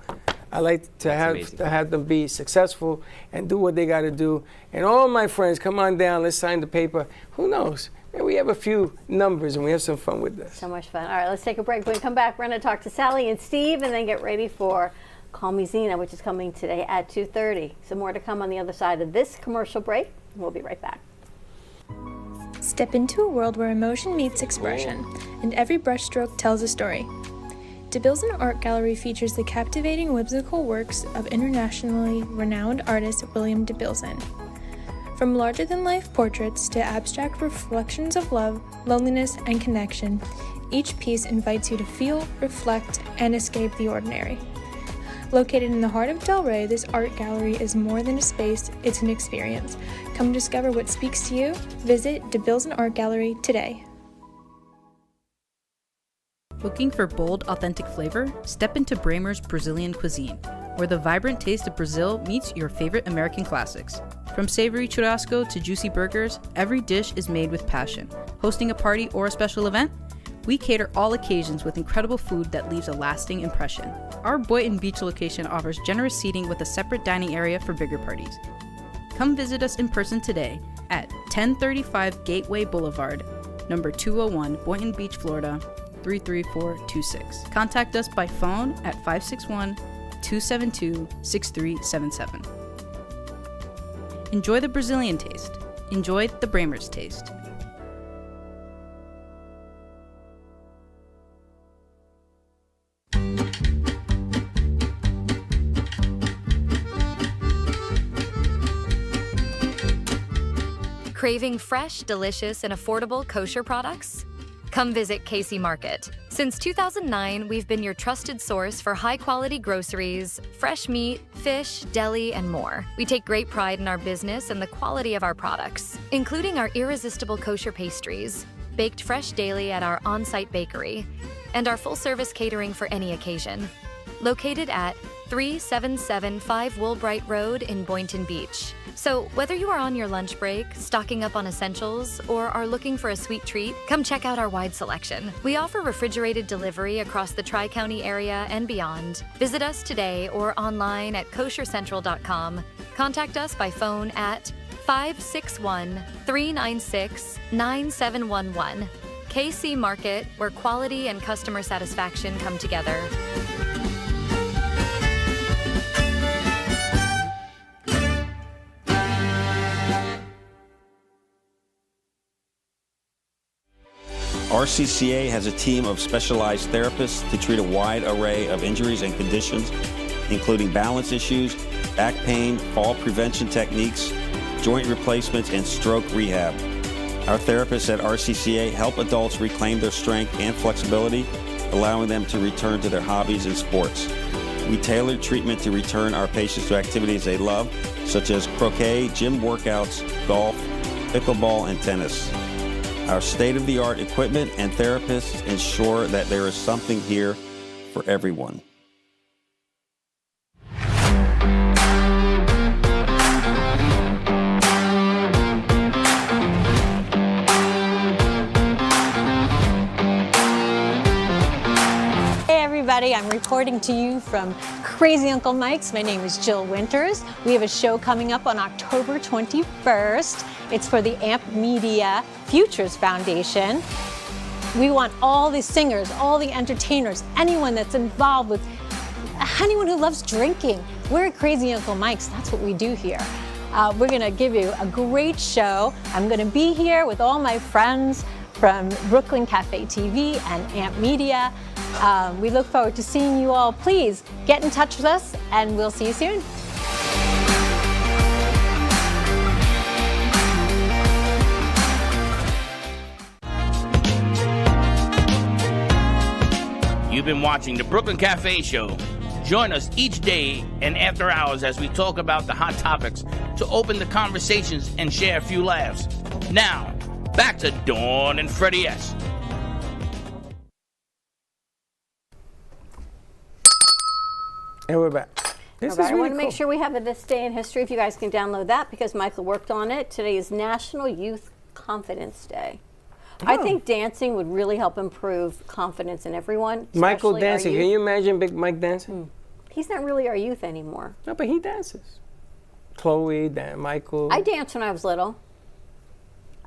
I like to have them be successful and do what they got to do. And all my friends, come on down, let's sign the paper. Who knows? Maybe we have a few numbers and we have some fun with this. So much fun. All right, let's take a break. When we come back, we're going to talk to Sally and Steve and then get ready for Call Me Zena, which is coming today at 2:30. Some more to come on the other side of this commercial break. We'll be right back. Step into a world where emotion meets expression, and every brushstroke tells a story. DeBilzen Art Gallery features the captivating whimsical works of internationally renowned artist William DeBilzen. From larger-than-life portraits to abstract reflections of love, loneliness, and connection, each piece invites you to feel, reflect, and escape the ordinary. Located in the heart of Delray, this art gallery is more than a space, it's an experience. Come discover what speaks to you. Visit DeBilzen Art Gallery today. Looking for bold, authentic flavor? Step into Bramer's Brazilian cuisine, where the vibrant taste of Brazil meets your favorite American classics. From savory churrasco to juicy burgers, every dish is made with passion. Hosting a party or a special event? We cater all occasions with incredible food that leaves a lasting impression. Our Boynton Beach location offers generous seating with a separate dining area for bigger parties. Come visit us in person today at 1035 Gateway Boulevard, number 201, Boynton Beach, Florida, 33426. Contact us by phone at 561-272-6377. Enjoy the Brazilian taste. Enjoy the Bramer's taste. Craving fresh, delicious, and affordable kosher products? Come visit Casey Market. Since 2009, we've been your trusted source for high-quality groceries, fresh meat, fish, deli, and more. We take great pride in our business and the quality of our products, including our irresistible kosher pastries, baked fresh daily at our on-site bakery, and our full-service catering for any occasion. Located at 3775 Woolbright Road in Boynton Beach. So whether you are on your lunch break, stocking up on essentials, or are looking for a sweet treat, come check out our wide selection. We offer refrigerated delivery across the Tri-County area and beyond. Visit us today or online at koshercentral.com. Contact us by phone at 561-396-9711. KC Market, where quality and customer satisfaction come together. RCCA has a team of specialized therapists to treat a wide array of injuries and conditions, including balance issues, back pain, fall prevention techniques, joint replacements, and stroke rehab. Our therapists at RCCA help adults reclaim their strength and flexibility, allowing them to return to their hobbies and sports. we tailor treatment to return our patients to activities they love, such as croquet, gym workouts, golf, pickleball, and tennis. Our state-of-the-art equipment and therapists ensure that there is something here for everyone. Everybody, I'm reporting to you from Crazy Uncle Mike's. My name is Jill Winters. We have a show coming up on October 21st. It's for the AMP Media Futures Foundation. We want all the singers, all the entertainers, anyone that's involved with, anyone who loves drinking. We're at Crazy Uncle Mike's. That's what we do here. We're going to give you a great show. I'm going to be here with all my friends from Brooklyn Cafe TV and AMP Media. We look forward to seeing you all. Please get in touch with us, and we'll see you soon. You've been watching the Brooklyn Cafe Show. Join us each day and after hours as we talk about the hot topics to open the conversations and share a few laughs. Now, back to Dawn and Freddy S. And we're back. This is really I want to cool. make sure we have a This Day in History if you guys can download that because Michael worked on it. Today is National Youth Confidence Day. I think dancing would really help improve confidence in everyone. Michael especially our dancing. youth. Can you imagine Big Mike dancing? He's not really our youth anymore. No, but he dances. Chloe, Michael. I danced when I was little.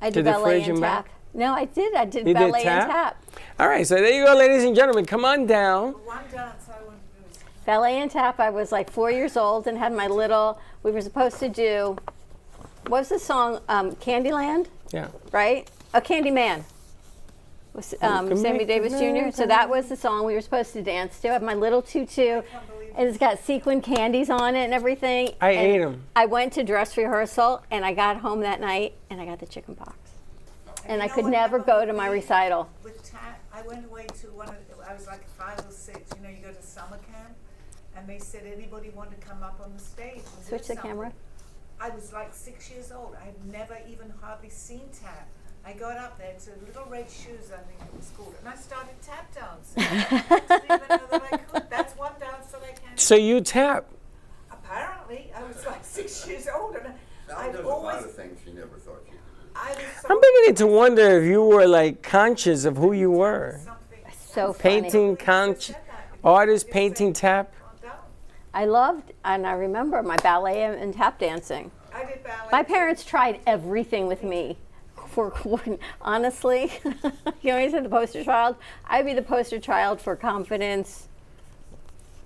I did Did they ballet freeze and you tap. back? No, I did. I did You did ballet tap? and tap. All right, so there you go, ladies and gentlemen. Come on down. Ballet and tap. I was like 4 years old and had my little. We were supposed to do. What was the song? Candyland. Yeah. Right? Oh, Candyman. Was Sammy Davis Jr. So that was the song we were supposed to dance to. I have my little tutu, and it's got sequin candies on it and everything. I ate 'em. I went to dress rehearsal, and I got home that night, and I got the chicken pox. And I could never go to my recital. With tap, I went away to I was like 5 or 6, you go to summer camp, and they said anybody want to come up on the stage. And do Switch the something. camera. I was like 6 years old. I had never even hardly seen tap. I got up there to Little Red Shoes, I think it was called, and I started tap dancing. I didn't even know that I could. That's one dance that I can. So you tap. Apparently, I was like 6 years old, and Val I'd does a always. lot of things she never thought she could do. I was so I'm beginning to wonder if you were like conscious of who you were. So funny. Painting, artist, painting, tap. I loved, and I remember my ballet and tap dancing. I did ballet. My parents tried everything with me. Honestly, you know, I said the poster child. I'd be the poster child for confidence,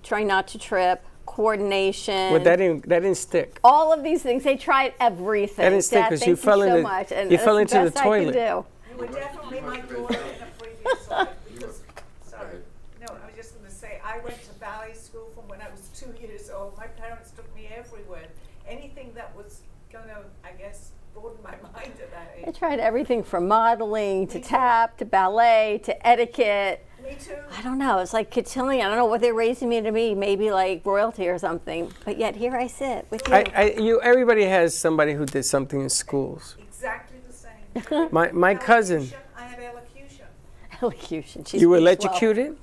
trying not to trip, coordination. But that didn't stick. All of these things, they tried everything. That didn't stick because you fell into much, and you that's fell into the best I can toilet. do. You were definitely my daughter in the previous life because, sorry, no, I was just going to say, I went to ballet school from when I was 2 years old. My parents took me everywhere. Anything that was going to, I guess, broaden my mind at that age. I tried everything from modeling to tap to ballet to etiquette. Me too. I don't know. It's like cotillion. I don't know what they're raising me to be. Maybe like royalty or something. But yet here I sit with you. Everybody has somebody who did something in schools. Exactly the same. My cousin. I had elocution. Elocution. You were electrocuted?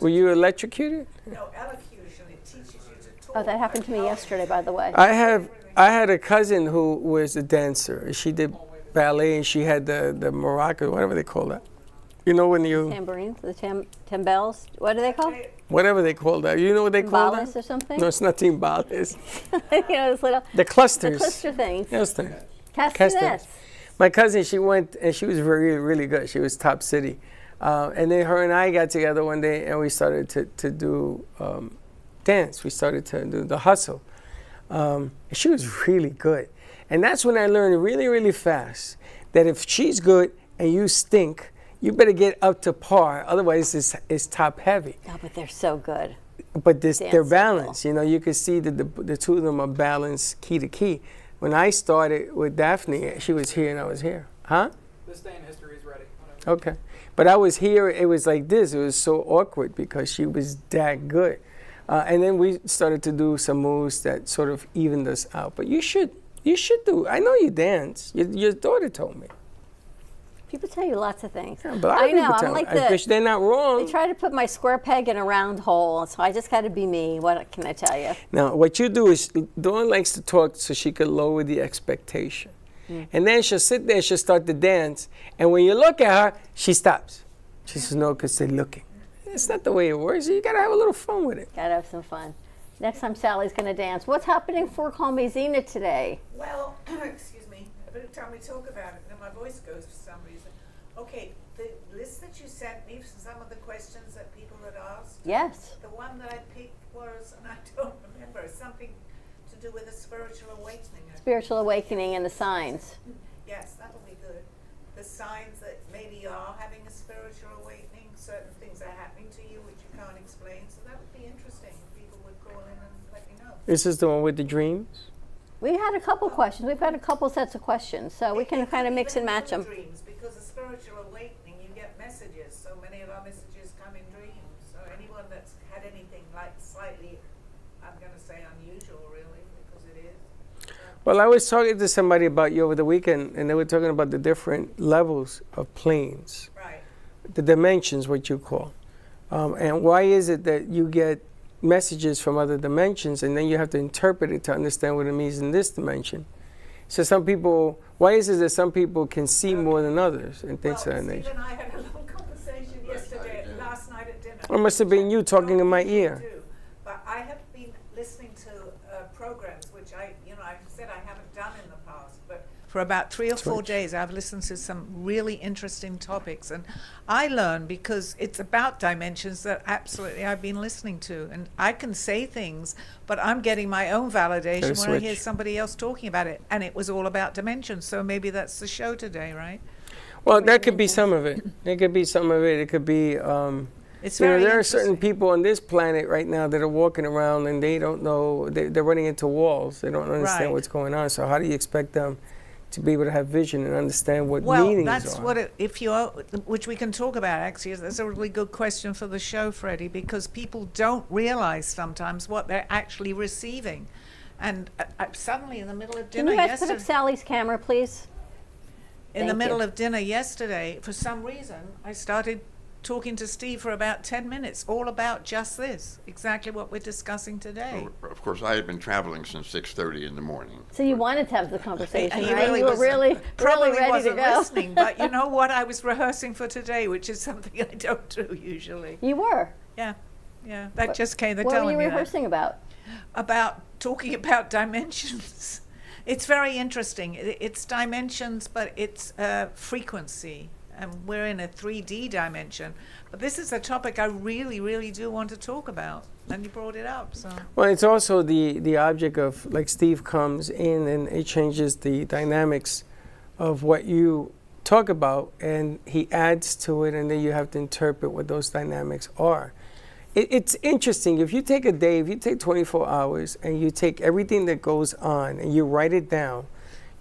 Were you electrocuted? No, elocution. It teaches you to talk. Oh, that happened to me yesterday, by the way. I had a cousin who was a dancer. She did ballet and she had the maraca, whatever they call that. You know when you Tambourines, the timbales. What are they called? whatever they call that. You know what they call that? Timbales or something? No, it's not timbales. You know, this little. The clusters. The cluster things. Those things. Castanets. My cousin, she went and she was really, really good. She was top city. And then her and I got together one day and we started to do dance. We started to do the hustle. She was really good. And that's when I learned really, really fast that if she's good and you stink, you better get up to par. Otherwise, it's top heavy. Oh, but they're so good. But they're balanced. You know, you can see that the two of them are balanced key to key. When I started with Daphne, she was here and I was here. Huh? This day in history is ready. Okay. But I was here, it was like this. It was so awkward because she was that good. And then we started to do some moves that sort of evened us out. But you should do. I know you dance. Your daughter told me. People tell you lots of things. Yeah, but I know. I'm like they're not wrong. They try to put my square peg in a round hole, so I just got to be me. What can I tell you? Now, what you do is Dawn likes to talk so she could lower the expectation. And then she'll sit there, she'll start to dance. And when you look at her, she stops. She says, no, because they're looking. It's not the way it works. You got to have a little fun with it. Got to have some fun. Next time Sally's going to dance. What's happening for Call Me Zena today? Well, excuse me. Every time we talk about it, then my voice goes for some reason. Okay, the list that you sent me for some of the questions that people had asked. Yes. The one that I picked was, and I don't remember, something to do with a spiritual awakening. Spiritual awakening and the signs. Yes, that'll be good. The signs that maybe you are having a spiritual awakening, certain things are happening to you which you can't explain, so that would be interesting. People would call in and let me know. This is the one with the dreams? We had a couple questions. We've had a couple sets of questions, so we can kind of mix and match them. Dreams, because a spiritual awakening, you get messages. So many of our messages come in dreams. So anyone that's had anything like slightly, I'm going to say unusual, really, because it is. Well, I was talking to somebody about you over the weekend, and they were talking about the different levels of planes. Right. The dimensions, what you call. And why is it that you get messages from other dimensions, and then you have to interpret it to understand what it means in this dimension? So some people, why is it that some people can see more than others and things of that nature? Steve and I had a long conversation last night at dinner. It must have been you talking in my ear. But I have been listening to programs which I said I haven't done in the past, but for about 3 or 4 days I've listened to some really interesting topics, and I learn because it's about dimensions that absolutely I've been listening to, and I can say things, but I'm getting my own validation when I hear somebody else talking about it, and it was all about dimensions, so maybe that's the show today, right? Well, that could be some of it. It could be some of it. It could be, there are certain people on this planet right now that are walking around and they don't know, they're running into walls. They don't understand what's going on. So how do you expect them to be able to have vision and understand what meanings are? Well, that's which we can talk about, actually. That's a really good question for the show, Freddie, because people don't realize sometimes what they're actually receiving. And suddenly in the middle of dinner yesterday... Can you guys put up Sally's camera, please? In the middle of dinner yesterday, for some reason, I started talking to Steve for about 10 minutes, all about just this, exactly what we're discussing today. Well, of course, I had been traveling since 6:30 in the morning. So you wanted to have the conversation, right? Really you were really ready wasn't to go. listening, but you know what? I was rehearsing for today, which is something I don't do usually. You were? Yeah. That just came. They're what telling were me you rehearsing about? About talking about dimensions. It's very interesting. It's dimensions, but it's frequency. And we're in a 3D dimension. But this is a topic I really, really do want to talk about. And you brought it up. So. Well, it's also the object of, like, Steve comes in and it changes the dynamics of what you talk about, and he adds to it, and then you have to interpret what those dynamics are. It's interesting. If you take a day, if you take 24 hours, and you take everything that goes on, and you write it down,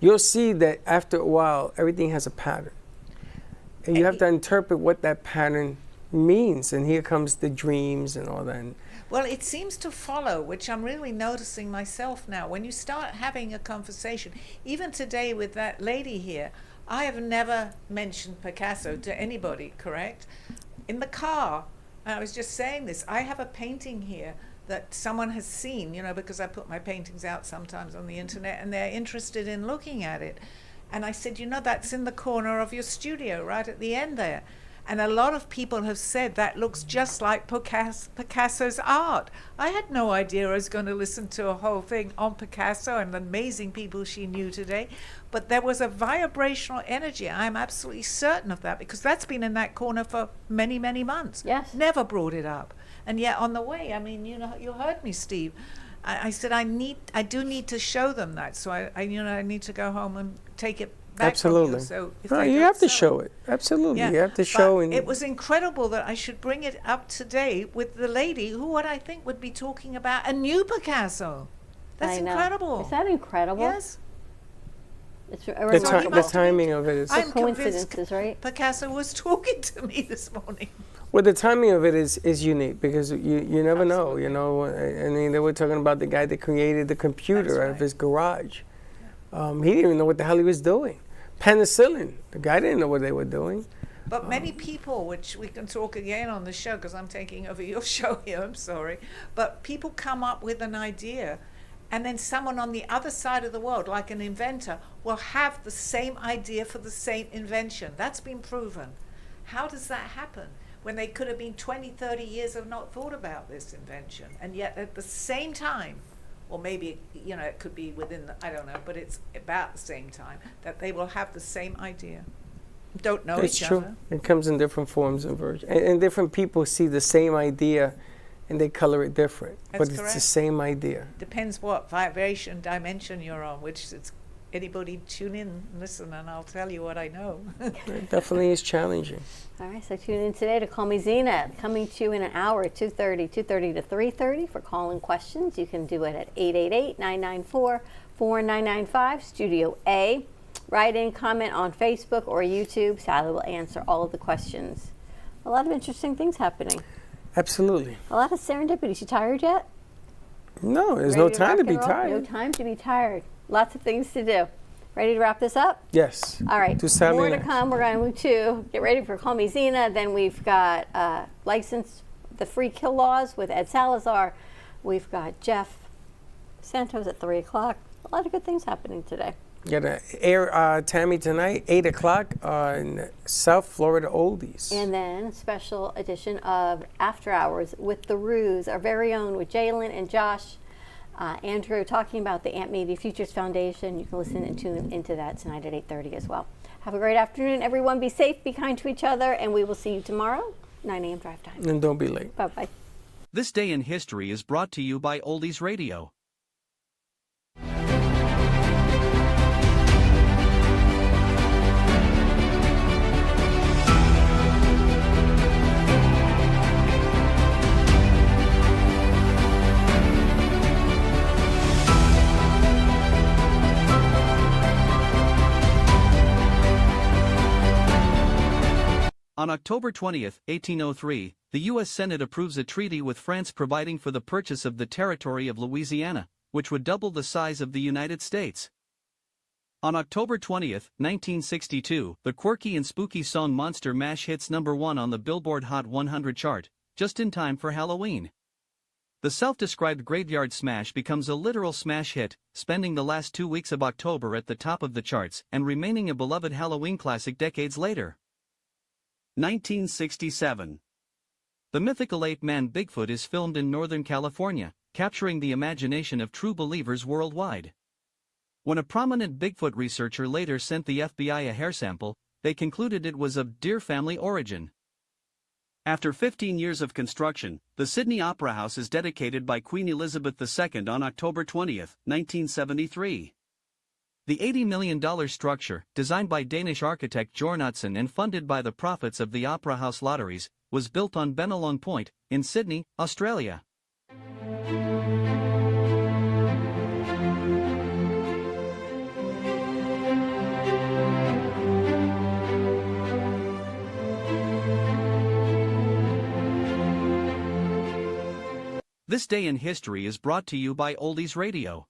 you'll see that after a while, everything has a pattern. And you have to interpret what that pattern means. And here comes the dreams and all that. Well, it seems to follow, which I'm really noticing myself now. When you start having a conversation, even today with that lady here, I have never mentioned Picasso to anybody, correct? In the car, and I was just saying this, I have a painting here that someone has seen, because I put my paintings out sometimes on the internet, and they're interested in looking at it. And I said, that's in the corner of your studio, right at the end there. And a lot of people have said that looks just like Picasso's art. I had no idea I was going to listen to a whole thing on Picasso and the amazing people she knew today. But there was a vibrational energy. I'm absolutely certain of that, because that's been in that corner for many, many months. Yes. Never brought it up. And yet on the way, you heard me, Steve. I said I do need to show them that, so I need to go home and take it back. Absolutely. From you. So you have to show it. Absolutely, you have to show. And it was incredible that I should bring it up today with the lady who what I think would be talking about a new Picasso. That's incredible. Is that incredible? Yes. It's the timing of it is coincidences, right? Picasso was talking to me this morning. Well, the timing of it is unique because you never know, you know. I mean, they were talking about the guy that created the computer out of his garage. He didn't even know what the hell he was doing. Penicillin, the guy didn't know what they were doing. But many people, which we can talk again on the show because I'm taking over your show here, I'm sorry, but people come up with an idea and then someone on the other side of the world, like an inventor, will have the same idea for the same invention. That's been proven. How does that happen? When they could have been 20, 30 years have not thought about this invention. And yet at the same time, or maybe, you know, it could be within, I don't know, but it's about the same time, that they will have the same idea. Don't know It's each true. other. It comes in different forms and versions. And different people see the same idea and they color it different. That's but it's correct. the same idea. Depends what vibration dimension you're on, which it's anybody tune in and listen and I'll tell you what I know. It definitely is challenging. All right, so tune in today to Call Me Zena, coming to you in an hour, 2:30 to 3:30 for call-in questions. You can do it at 888-994-4995, Studio A. Write in, comment on Facebook or YouTube. Sally will answer all of the questions. A lot of interesting things happening. Absolutely. A lot of serendipity. You tired yet? No, there's Ready no to time rock to be and roll? tired. No time to be tired. Lots of things to do. Ready to wrap this up? Yes. All right. To Sally More to next. come. We're going to get ready for Call Me Zena. Then we've got License the Free Kill Laws with Ed Salazar. We've got Jeff Santos at 3 o'clock. A lot of good things happening today. Got to air Tammy tonight, 8 o'clock on South Florida Oldies. And then a special edition of After Hours with The Ruse, our very own, with Jalen and Josh. Andrew talking about the Amp Media Futures Foundation. You can listen and tune into that tonight at 8:30 as well. Have a great afternoon, everyone. Be safe, be kind to each other, and we will see you tomorrow, 9 a.m. drive time. And don't be late. Bye-bye. This Day in History is brought to you by Oldies Radio. On October 20, 1803, the U.S. Senate approves a treaty with France providing for the purchase of the territory of Louisiana, which would double the size of the United States. On October 20, 1962, the quirky and spooky song Monster Mash hits #1 on the Billboard Hot 100 chart, just in time for Halloween. The self-described Graveyard Smash becomes a literal smash hit, spending the last 2 weeks of October at the top of the charts and remaining a beloved Halloween classic decades later. 1967. The mythical ape-man Bigfoot is filmed in Northern California, capturing the imagination of true believers worldwide. When a prominent Bigfoot researcher later sent the FBI a hair sample, they concluded it was of deer family origin. After 15 years of construction, the Sydney Opera House is dedicated by Queen Elizabeth II on October 20, 1973. The $80 million structure, designed by Danish architect Jornotson and funded by the profits of the Opera House lotteries, was built on Bennelong Point, in Sydney, Australia. This Day in History is brought to you by Oldies Radio.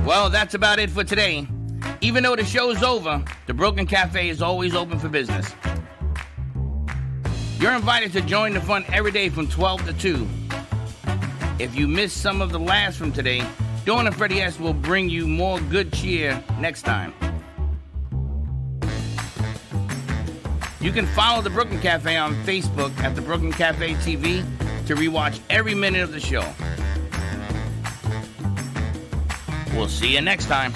Well, that's about it for today. Even though the show's over, the Brooklyn Cafe is always open for business. You're invited to join the fun every day from 12 to 2. If you missed some of the laughs from today, Dawn and Freddy S will bring you more good cheer next time. You can follow the Brooklyn Cafe on Facebook at the Brooklyn Cafe TV to rewatch every minute of the show. We'll see you next time.